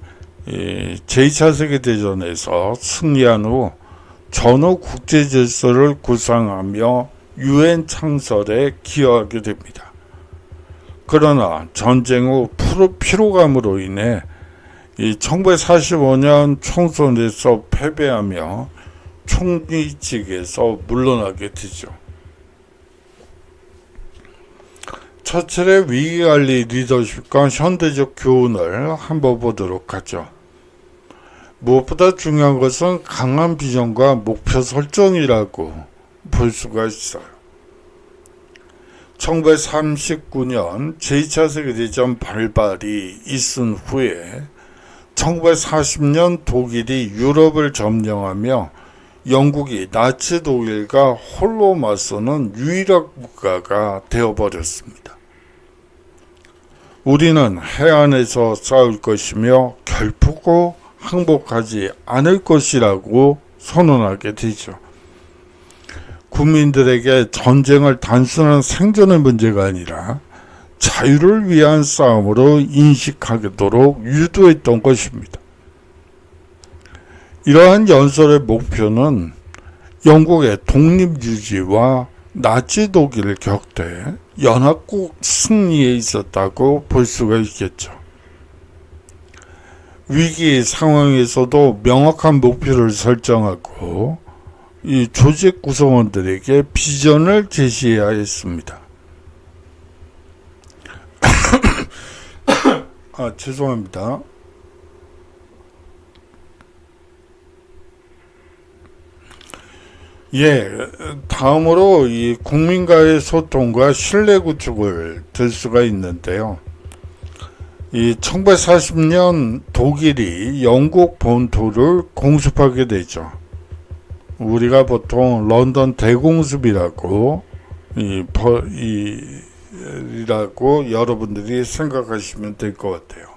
제2차 세계대전에서 승리한 후 전후 국제 질서를 구상하며 유엔 창설에 기여하게 됩니다. 그러나 전쟁 후 피로감으로 인해 1945년 총선에서 패배하며 총리직에서 물러나게 되죠. 처칠의 위기관리 리더십과 현대적 교훈을 한번 보도록 하죠. 무엇보다 중요한 것은 강한 비전과 목표 설정이라고 볼 수가 있어요. 1939년 제2차 세계대전 발발이 있은 후에 1940년 독일이 유럽을 점령하며 영국이 나치 독일과 홀로 맞서는 유일한 국가가 되어버렸습니다. 우리는 해안에서 싸울 것이며 결코 항복하지 않을 것이라고 선언하게 되죠. 국민들에게 전쟁을 단순한 생존의 문제가 아니라 자유를 위한 싸움으로 인식하도록 유도했던 것입니다. 이러한 연설의 목표는 영국의 독립유지와 나치 독일 격퇴, 연합국 승리에 있었다고 볼 수가 있겠죠. 위기 상황에서도 명확한 목표를 설정하고 이 조직 구성원들에게 비전을 제시해야 했습니다. 죄송합니다. 다음으로 이 국민과의 소통과 신뢰 구축을 들 수가 있는데요. 이 1940년 독일이 영국 본토를 공습하게 되죠. 우리가 보통 런던 대공습이라고 여러분들이 생각하시면 될 것 같아요.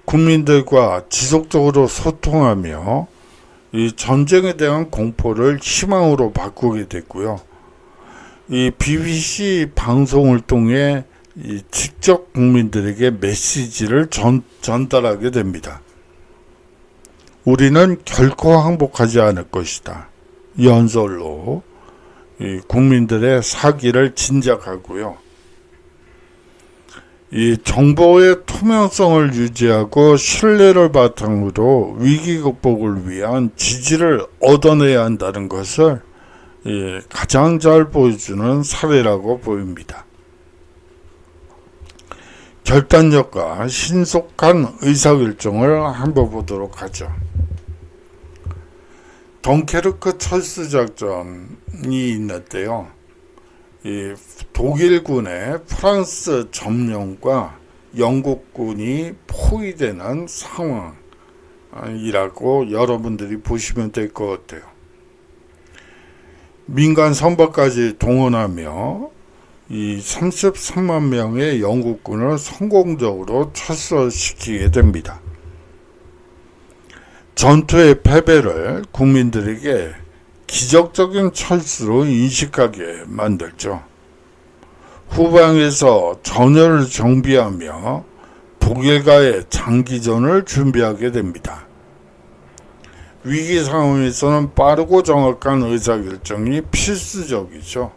국민들과 지속적으로 소통하며 이 전쟁에 대한 공포를 희망으로 바꾸게 됐고요. 이 BBC 방송을 통해 직접 국민들에게 메시지를 전달하게 됩니다. 우리는 결코 항복하지 않을 것이다. 연설로 이 국민들의 사기를 진작하고요. 이 정보의 투명성을 유지하고 신뢰를 바탕으로 위기 극복을 위한 지지를 얻어내야 한다는 것을 가장 잘 보여주는 사례라고 보입니다. 결단력과 신속한 의사결정을 한번 보도록 하죠. 덩케르크 철수작전이 있는데요. 이 독일군의 프랑스 점령과 영국군이 포위되는 상황이라고 여러분들이 보시면 될 것 같아요. 민간 선박까지 동원하며 이 33만 명의 영국군을 성공적으로 철수시키게 됩니다. 전투의 패배를 국민들에게 기적적인 철수로 인식하게 만들죠. 후방에서 전열을 정비하며 독일과의 장기전을 준비하게 됩니다. 위기 상황에서는 빠르고 정확한 의사결정이 필수적이죠.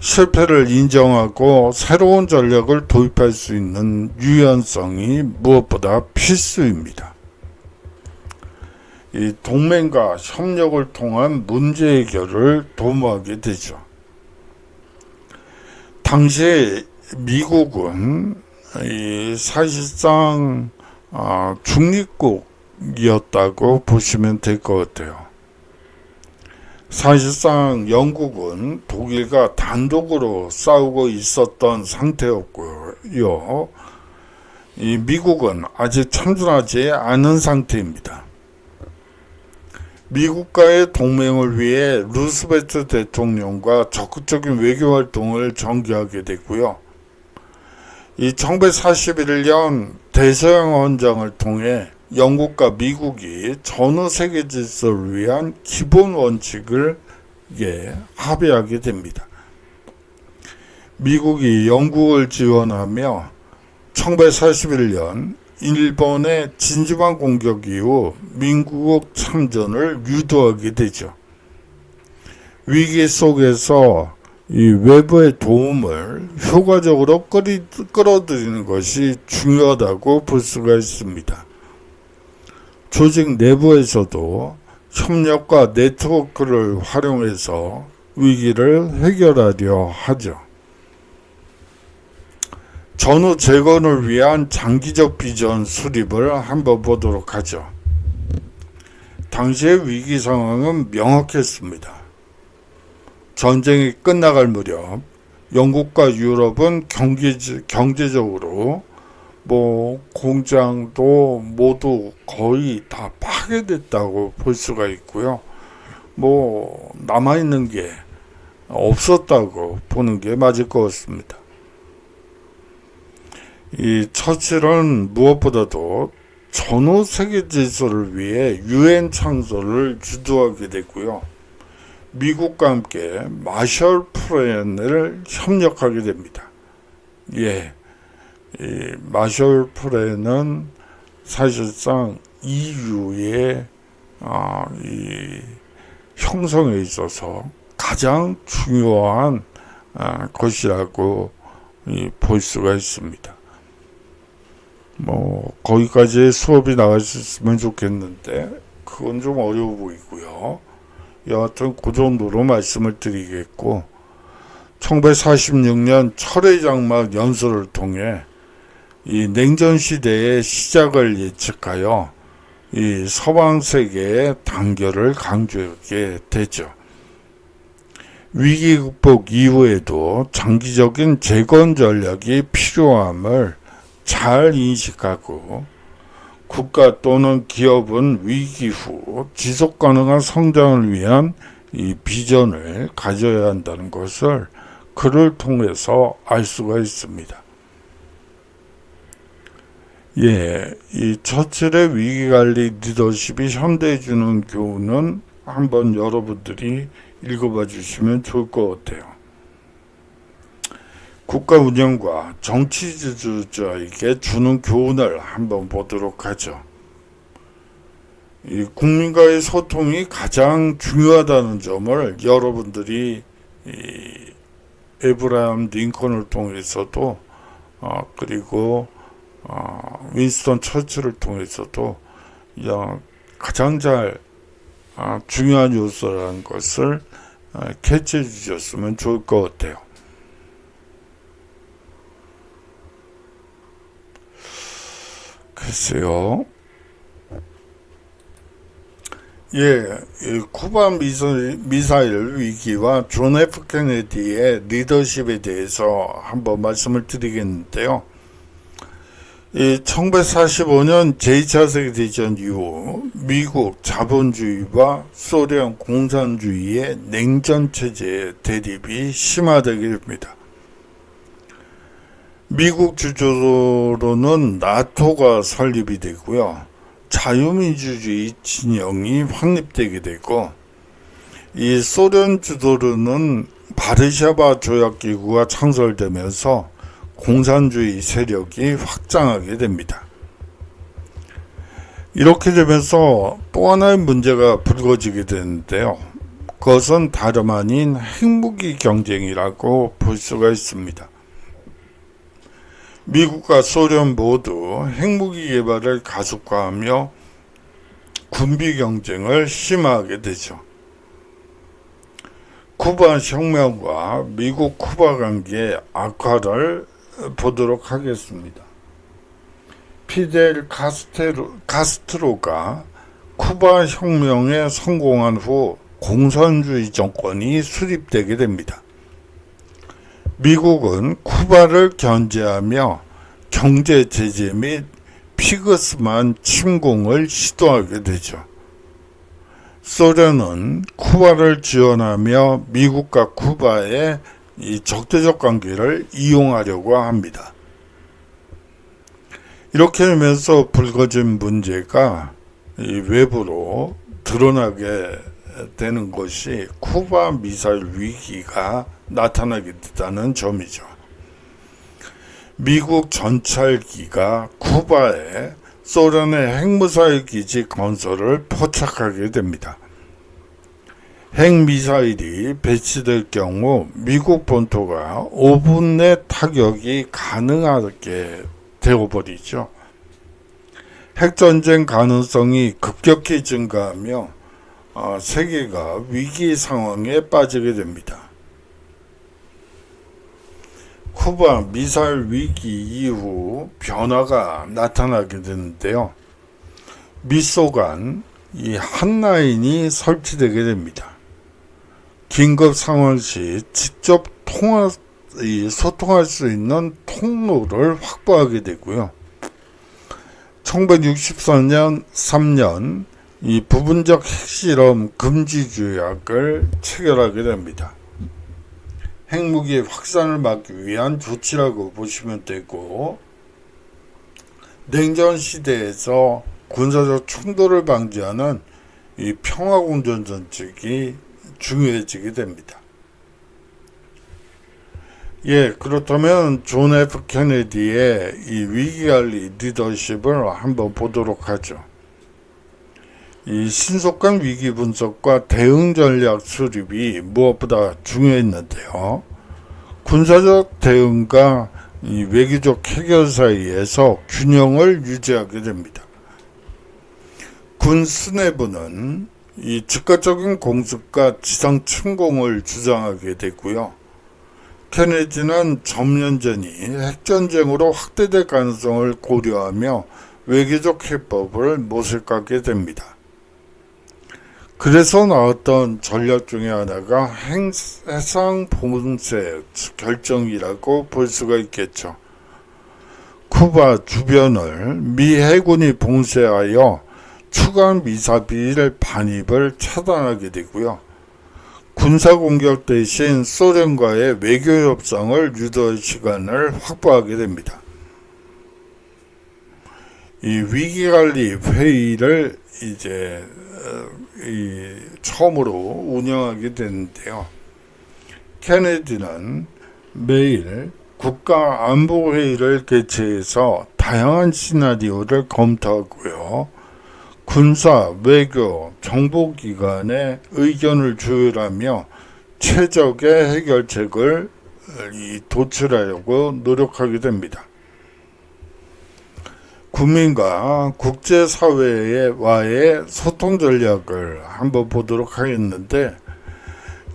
실패를 인정하고 새로운 전략을 도입할 수 있는 유연성이 무엇보다 필수입니다. 이 동맹과 협력을 통한 문제 해결을 도모하게 되죠. 당시 미국은 사실상 중립국이었다고 보시면 될 것 같아요. 사실상 영국은 독일과 단독으로 싸우고 있었던 상태였고요. 이 미국은 아직 참전하지 않은 상태입니다. 미국과의 동맹을 위해 루스벨트 대통령과 적극적인 외교 활동을 전개하게 됐고요. 이 1941년 대서양 헌장을 통해 영국과 미국이 전후 세계 질서를 위한 기본 원칙을 합의하게 됩니다. 미국이 영국을 지원하며 1941년 일본의 진주만 공격 이후 민국 참전을 유도하게 되죠. 위기 속에서 이 외부의 도움을 효과적으로 끌어들이는 것이 중요하다고 볼 수가 있습니다. 조직 내부에서도 협력과 네트워크를 활용해서 위기를 해결하려 하죠. 전후 재건을 위한 장기적 비전 수립을 한번 보도록 하죠. 당시의 위기 상황은 명확했습니다. 전쟁이 끝나갈 무렵 영국과 유럽은 경제적으로 공장도 모두 거의 다 파괴됐다고 볼 수가 있고요. 남아있는 게 없었다고 보는 게 맞을 것 같습니다. 이 처칠은 무엇보다도 전후 세계 질서를 위해 유엔 창설을 주도하게 됐고요. 미국과 함께 마셜 플랜을 협력하게 됩니다. 이 마셜 플랜은 사실상 EU의 이 형성에 있어서 가장 중요한 것이라고 볼 수가 있습니다. 거기까지 수업이 나갈 수 있으면 좋겠는데 그건 좀 어려워 보이고요. 여하튼 그 정도로 말씀을 드리겠고, 1946년 철의 장막 연설을 통해 이 냉전 시대의 시작을 예측하여 이 서방 세계의 단결을 강조하게 되죠. 위기 극복 이후에도 장기적인 재건 전략이 필요함을 잘 인식하고 국가 또는 기업은 위기 후 지속 가능한 성장을 위한 이 비전을 가져야 한다는 것을 그를 통해서 알 수가 있습니다. 이 처칠의 위기관리 리더십이 현대에 주는 교훈은 한번 여러분들이 읽어봐 주시면 좋을 것 같아요. 국가 운영과 정치 지도자에게 주는 교훈을 한번 보도록 하죠. 이 국민과의 소통이 가장 중요하다는 점을 여러분들이 에브라함 링컨을 통해서도 그리고 윈스턴 처칠을 통해서도 가장 잘 중요한 요소라는 것을 캐치해 주셨으면 좋을 것 같아요. 글쎄요. 쿠바 미사일 위기와 존 F 케네디의 리더십에 대해서 한번 말씀을 드리겠는데요. 1945년 제2차 세계대전 이후 미국 자본주의와 소련 공산주의의 냉전체제의 대립이 심화되게 됩니다. 미국 주도로는 나토가 설립이 되고요. 자유민주주의 진영이 확립되게 되고, 이 소련 주도로는 바르샤바 조약기구가 창설되면서 공산주의 세력이 확장하게 됩니다. 이렇게 되면서 또 하나의 문제가 불거지게 되는데요. 그것은 다름 아닌 핵무기 경쟁이라고 볼 수가 있습니다. 미국과 소련 모두 핵무기 개발을 가속화하며 군비 경쟁을 심화하게 되죠. 쿠바 혁명과 미국 쿠바 관계의 악화를 보도록 하겠습니다. 피델 카스트로가 쿠바 혁명에 성공한 후 공산주의 정권이 수립되게 됩니다. 미국은 쿠바를 견제하며 경제 제재 및 피그스만 침공을 시도하게 되죠. 소련은 쿠바를 지원하며 미국과 쿠바의 이 적대적 관계를 이용하려고 합니다. 이렇게 되면서 불거진 문제가 이 외부로 드러나게 되는 것이 쿠바 미사일 위기가 나타나게 됐다는 점이죠. 미국 전찰기가 쿠바에 소련의 핵미사일 기지 건설을 포착하게 됩니다. 핵미사일이 배치될 경우 미국 본토가 5분 내 타격이 가능하게 되어버리죠. 핵전쟁 가능성이 급격히 증가하며 세계가 위기 상황에 빠지게 됩니다. 쿠바 미사일 위기 이후 변화가 나타나게 되는데요. 미소 간 이 핫라인이 설치되게 됩니다. 긴급 상황 시 직접 소통할 수 있는 통로를 확보하게 되고요. 1964년 3년 이 부분적 핵실험 금지 조약을 체결하게 됩니다. 핵무기 확산을 막기 위한 조치라고 보시면 되고, 냉전 시대에서 군사적 충돌을 방지하는 이 평화공존 정책이 중요해지게 됩니다. 그렇다면 존 F 케네디의 이 위기관리 리더십을 한번 보도록 하죠. 이 신속한 위기 분석과 대응 전략 수립이 무엇보다 중요했는데요. 군사적 대응과 이 외교적 해결 사이에서 균형을 유지하게 됩니다. 군 수뇌부는 이 즉각적인 공습과 지상 침공을 주장하게 되고요. 케네디는 점령전이 핵전쟁으로 확대될 가능성을 고려하며 외교적 해법을 못을 깎게 됩니다. 그래서 나왔던 전략 중에 하나가 해상 봉쇄 결정이라고 볼 수가 있겠죠. 쿠바 주변을 미 해군이 봉쇄하여 추가 미사일 반입을 차단하게 되고요. 군사공격 대신 소련과의 외교 협상을 유도할 시간을 확보하게 됩니다. 이 위기관리 회의를 이제 처음으로 운영하게 되는데요. 케네디는 매일 국가안보회의를 개최해서 다양한 시나리오를 검토하고요. 군사, 외교, 정보기관의 의견을 조율하며 최적의 해결책을 도출하려고 노력하게 됩니다. 국민과 국제사회와의 소통 전략을 한번 보도록 하겠는데,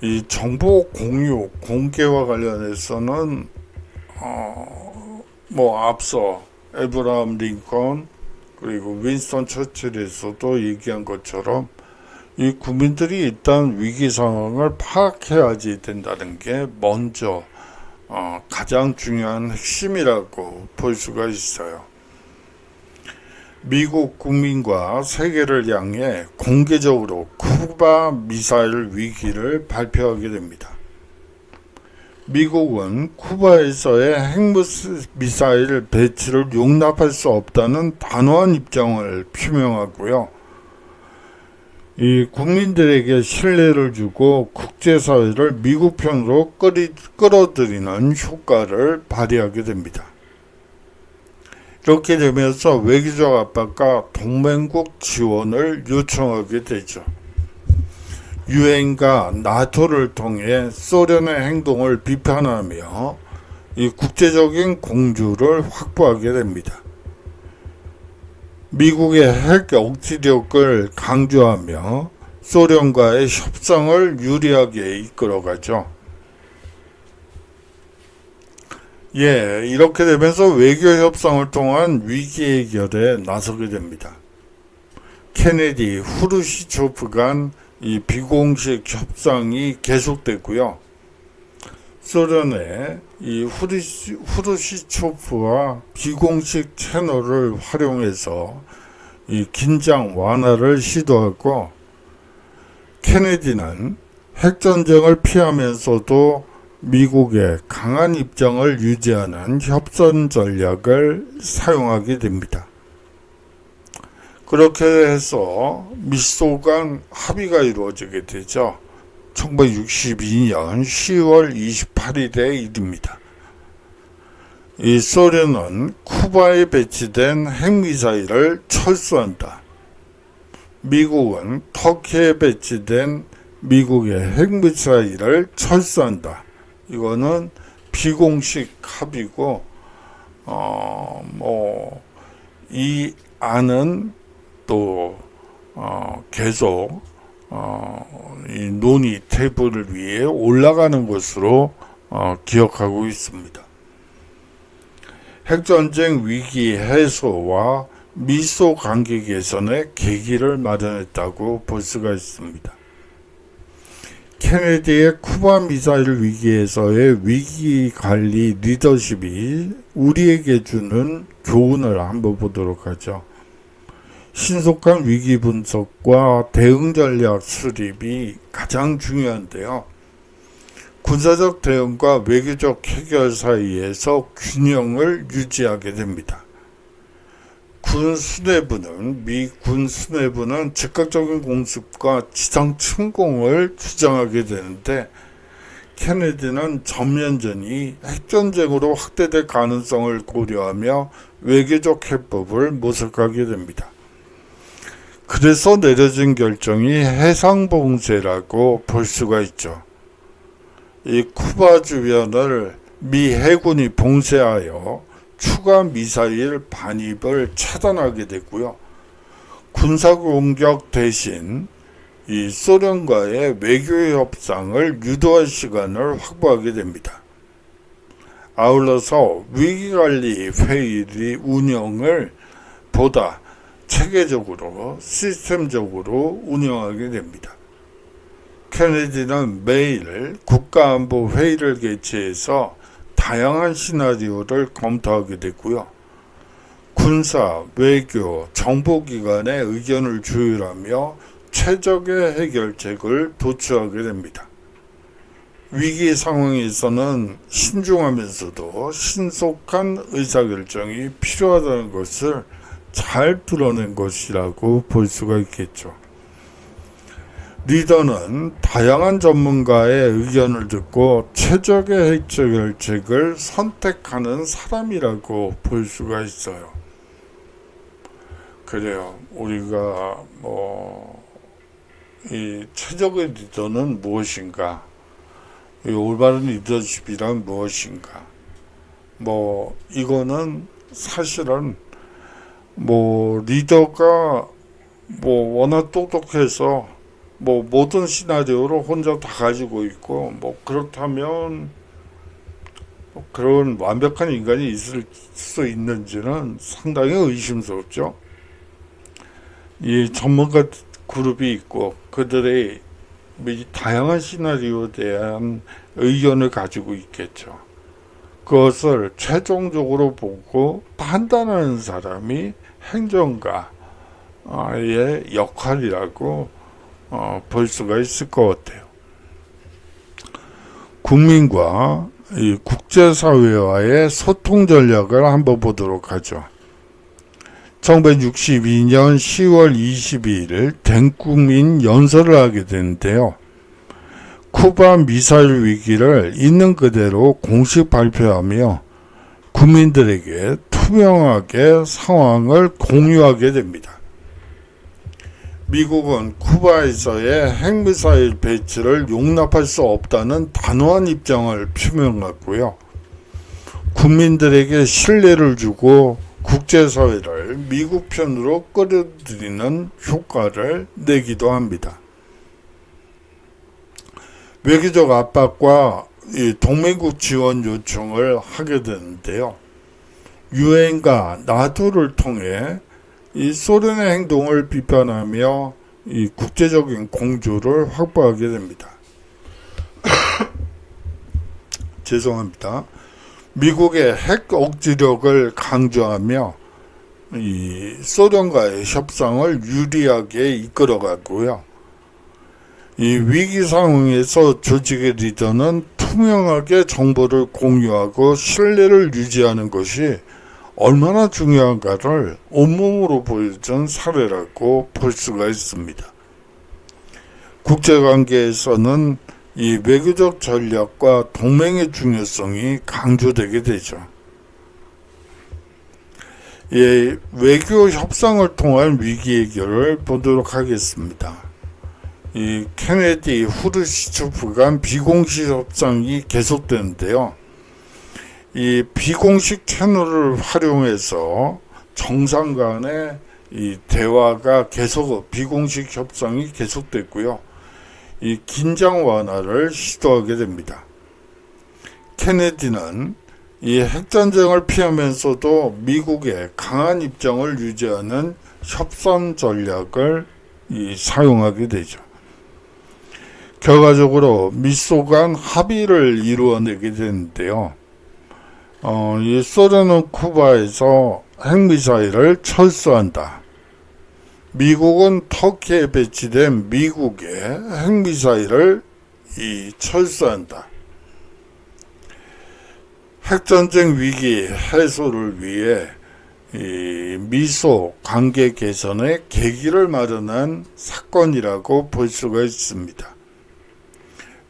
이 정보 공유, 공개와 관련해서는 앞서 에브라함 링컨 그리고 윈스턴 처칠에서도 얘기한 것처럼 이 국민들이 일단 위기 상황을 파악해야지 된다는 게 먼저 가장 중요한 핵심이라고 볼 수가 있어요. 미국 국민과 세계를 향해 공개적으로 쿠바 미사일 위기를 발표하게 됩니다. 미국은 쿠바에서의 핵미사일 배치를 용납할 수 없다는 단호한 입장을 표명하고요. 이 국민들에게 신뢰를 주고 국제사회를 미국 편으로 끌어들이는 효과를 발휘하게 됩니다. 이렇게 되면서 외교적 압박과 동맹국 지원을 요청하게 되죠. 유엔과 나토를 통해 소련의 행동을 비판하며 이 국제적인 공조를 확보하게 됩니다. 미국의 핵 억지력을 강조하며 소련과의 협상을 유리하게 이끌어가죠. 이렇게 되면서 외교 협상을 통한 위기 해결에 나서게 됩니다. 케네디, 후르시초프 간 이 비공식 협상이 계속되고요. 소련의 이 후르시초프와 비공식 채널을 활용해서 이 긴장 완화를 시도하고, 케네디는 핵전쟁을 피하면서도 미국의 강한 입장을 유지하는 협선 전략을 사용하게 됩니다. 그렇게 해서 미소 간 합의가 이루어지게 되죠. 1962년 10월 28일의 일입니다. 이 소련은 쿠바에 배치된 핵미사일을 철수한다. 미국은 터키에 배치된 미국의 핵미사일을 철수한다. 이거는 비공식 합의고, 이 안은 또 계속 이 논의 테이블을 위해 올라가는 것으로 기억하고 있습니다. 핵전쟁 위기 해소와 미소 관계 개선의 계기를 마련했다고 볼 수가 있습니다. 케네디의 쿠바 미사일 위기에서의 위기 관리 리더십이 우리에게 주는 교훈을 한번 보도록 하죠. 신속한 위기 분석과 대응 전략 수립이 가장 중요한데요. 군사적 대응과 외교적 해결 사이에서 균형을 유지하게 됩니다. 미 군 수뇌부는 즉각적인 공습과 지상 침공을 주장하게 되는데, 케네디는 전면전이 핵전쟁으로 확대될 가능성을 고려하며 외교적 해법을 모색하게 됩니다. 그래서 내려진 결정이 해상봉쇄라고 볼 수가 있죠. 이 쿠바 주변을 미 해군이 봉쇄하여 추가 미사일 반입을 차단하게 됐고요. 군사공격 대신 이 소련과의 외교 협상을 유도할 시간을 확보하게 됩니다. 아울러서 위기관리 회의 운영을 보다 체계적으로 시스템적으로 운영하게 됩니다. 케네디는 매일 국가안보 회의를 개최해서 다양한 시나리오를 검토하게 됐고요. 군사, 외교, 정보기관의 의견을 조율하며 최적의 해결책을 도출하게 됩니다. 위기 상황에서는 신중하면서도 신속한 의사결정이 필요하다는 것을 잘 드러낸 것이라고 볼 수가 있겠죠. 리더는 다양한 전문가의 의견을 듣고 최적의 해결책을 선택하는 사람이라고 볼 수가 있어요. 그래요. 우리가 이 최적의 리더는 무엇인가? 이 올바른 리더십이란 무엇인가? 이거는 사실은 리더가 워낙 똑똑해서 모든 시나리오를 혼자 다 가지고 있고 그렇다면 그런 완벽한 인간이 있을 수 있는지는 상당히 의심스럽죠. 이 전문가 그룹이 있고 그들의 다양한 시나리오에 대한 의견을 가지고 있겠죠. 그것을 최종적으로 보고 판단하는 사람이 행정가의 역할이라고 볼 수가 있을 것 같아요. 국민과 이 국제사회와의 소통 전략을 한번 보도록 하죠. 1962년 10월 22일 대국민 연설을 하게 되는데요. 쿠바 미사일 위기를 있는 그대로 공식 발표하며 국민들에게 투명하게 상황을 공유하게 됩니다. 미국은 쿠바에서의 핵미사일 배치를 용납할 수 없다는 단호한 입장을 표명했고요. 국민들에게 신뢰를 주고 국제사회를 미국 편으로 끌어들이는 효과를 내기도 합니다. 외교적 압박과 이 동맹국 지원 요청을 하게 되는데요. 유엔과 나토를 통해 이 소련의 행동을 비판하며 이 국제적인 공조를 확보하게 됩니다. 죄송합니다. 미국의 핵 억지력을 강조하며 이 소련과의 협상을 유리하게 이끌어가고요. 이 위기 상황에서 조직의 리더는 투명하게 정보를 공유하고 신뢰를 유지하는 것이 얼마나 중요한가를 온몸으로 보여준 사례라고 볼 수가 있습니다. 국제관계에서는 이 외교적 전략과 동맹의 중요성이 강조되게 되죠. 예, 외교 협상을 통한 위기 해결을 보도록 하겠습니다. 이 케네디 후르시초프 간 비공식 협상이 계속되는데요. 이 비공식 채널을 활용해서 정상 간의 이 대화가 계속 비공식 협상이 계속됐고요. 이 긴장 완화를 시도하게 됩니다. 케네디는 이 핵전쟁을 피하면서도 미국의 강한 입장을 유지하는 협상 전략을 사용하게 되죠. 결과적으로 미소 간 합의를 이루어내게 되는데요. 이 소련은 쿠바에서 핵미사일을 철수한다. 미국은 터키에 배치된 미국의 핵미사일을 철수한다. 핵전쟁 위기 해소를 위해 미소 관계 개선의 계기를 마련한 사건이라고 볼 수가 있습니다.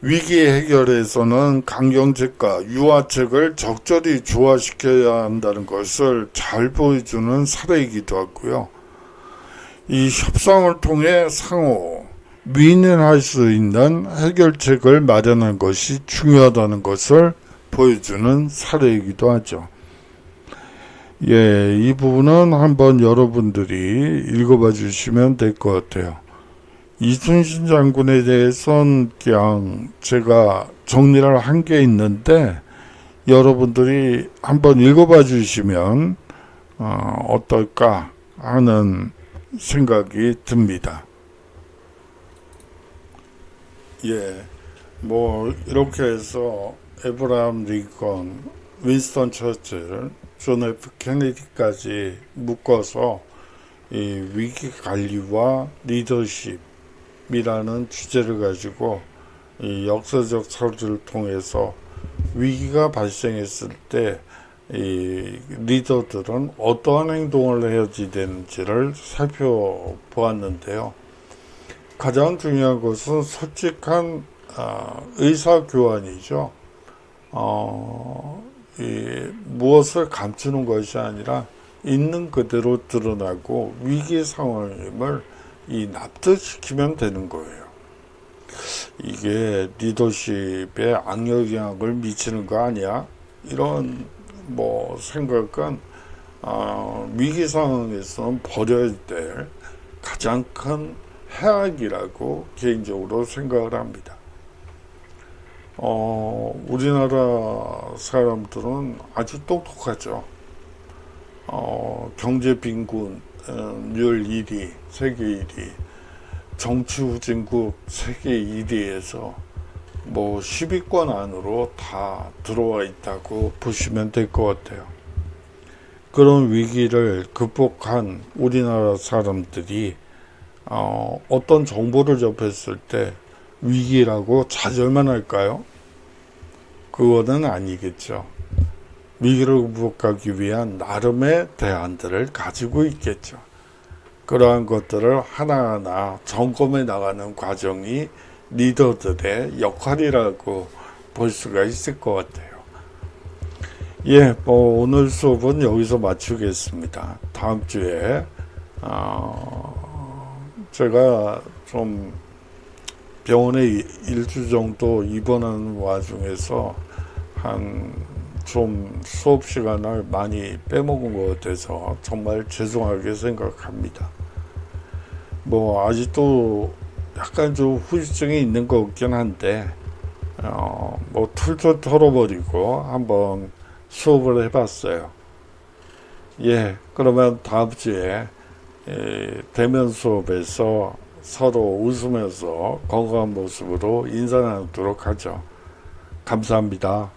위기 해결에서는 강경책과 유화책을 적절히 조화시켜야 한다는 것을 잘 보여주는 사례이기도 하고요. 이 협상을 통해 상호 윈윈할 수 있는 해결책을 마련한 것이 중요하다는 것을 보여주는 사례이기도 하죠. 예, 이 부분은 한번 여러분들이 읽어봐 주시면 될 것 같아요. 이순신 장군에 대해서는 그냥 제가 정리를 한 게 있는데 여러분들이 한번 읽어봐 주시면 어떨까 하는 생각이 듭니다. 예, 뭐 이렇게 해서 에브라함 링컨, 윈스턴 처칠, 존 F 케네디까지 묶어서 이 위기 관리와 리더십이라는 주제를 가지고 이 역사적 서술을 통해서 위기가 발생했을 때 이 리더들은 어떠한 행동을 해야 되는지를 살펴보았는데요. 가장 중요한 것은 솔직한 의사 교환이죠. 무엇을 감추는 것이 아니라 있는 그대로 드러나고 위기 상황임을 납득시키면 되는 거예요. 이게 리더십에 악영향을 미치는 거 아니야? 이런 생각은 위기 상황에서는 버려야 될 가장 큰 해악이라고 개인적으로 생각을 합니다. 우리나라 사람들은 아주 똑똑하죠. 경제 빈곤율 1위, 세계 1위, 정치 후진국 세계 1위에서 10위권 안으로 다 들어와 있다고 보시면 될 것 같아요. 그런 위기를 극복한 우리나라 사람들이 어떤 정보를 접했을 때 위기라고 좌절만 할까요? 그거는 아니겠죠. 위기를 극복하기 위한 나름의 대안들을 가지고 있겠죠. 그러한 것들을 하나하나 점검해 나가는 과정이 리더들의 역할이라고 볼 수가 있을 것 같아요. 예, 오늘 수업은 여기서 마치겠습니다. 다음 주에 제가 좀 병원에 일주 정도 입원하는 와중에서 좀 수업 시간을 많이 빼먹은 것 같아서 정말 죄송하게 생각합니다. 아직도 약간 좀 후유증이 있는 것 같긴 한데 뭐 툴툴 털어버리고 한번 수업을 해봤어요. 예, 그러면 다음 주에 대면 수업에서 서로 웃으면서 건강한 모습으로 인사 나누도록 하죠. 감사합니다.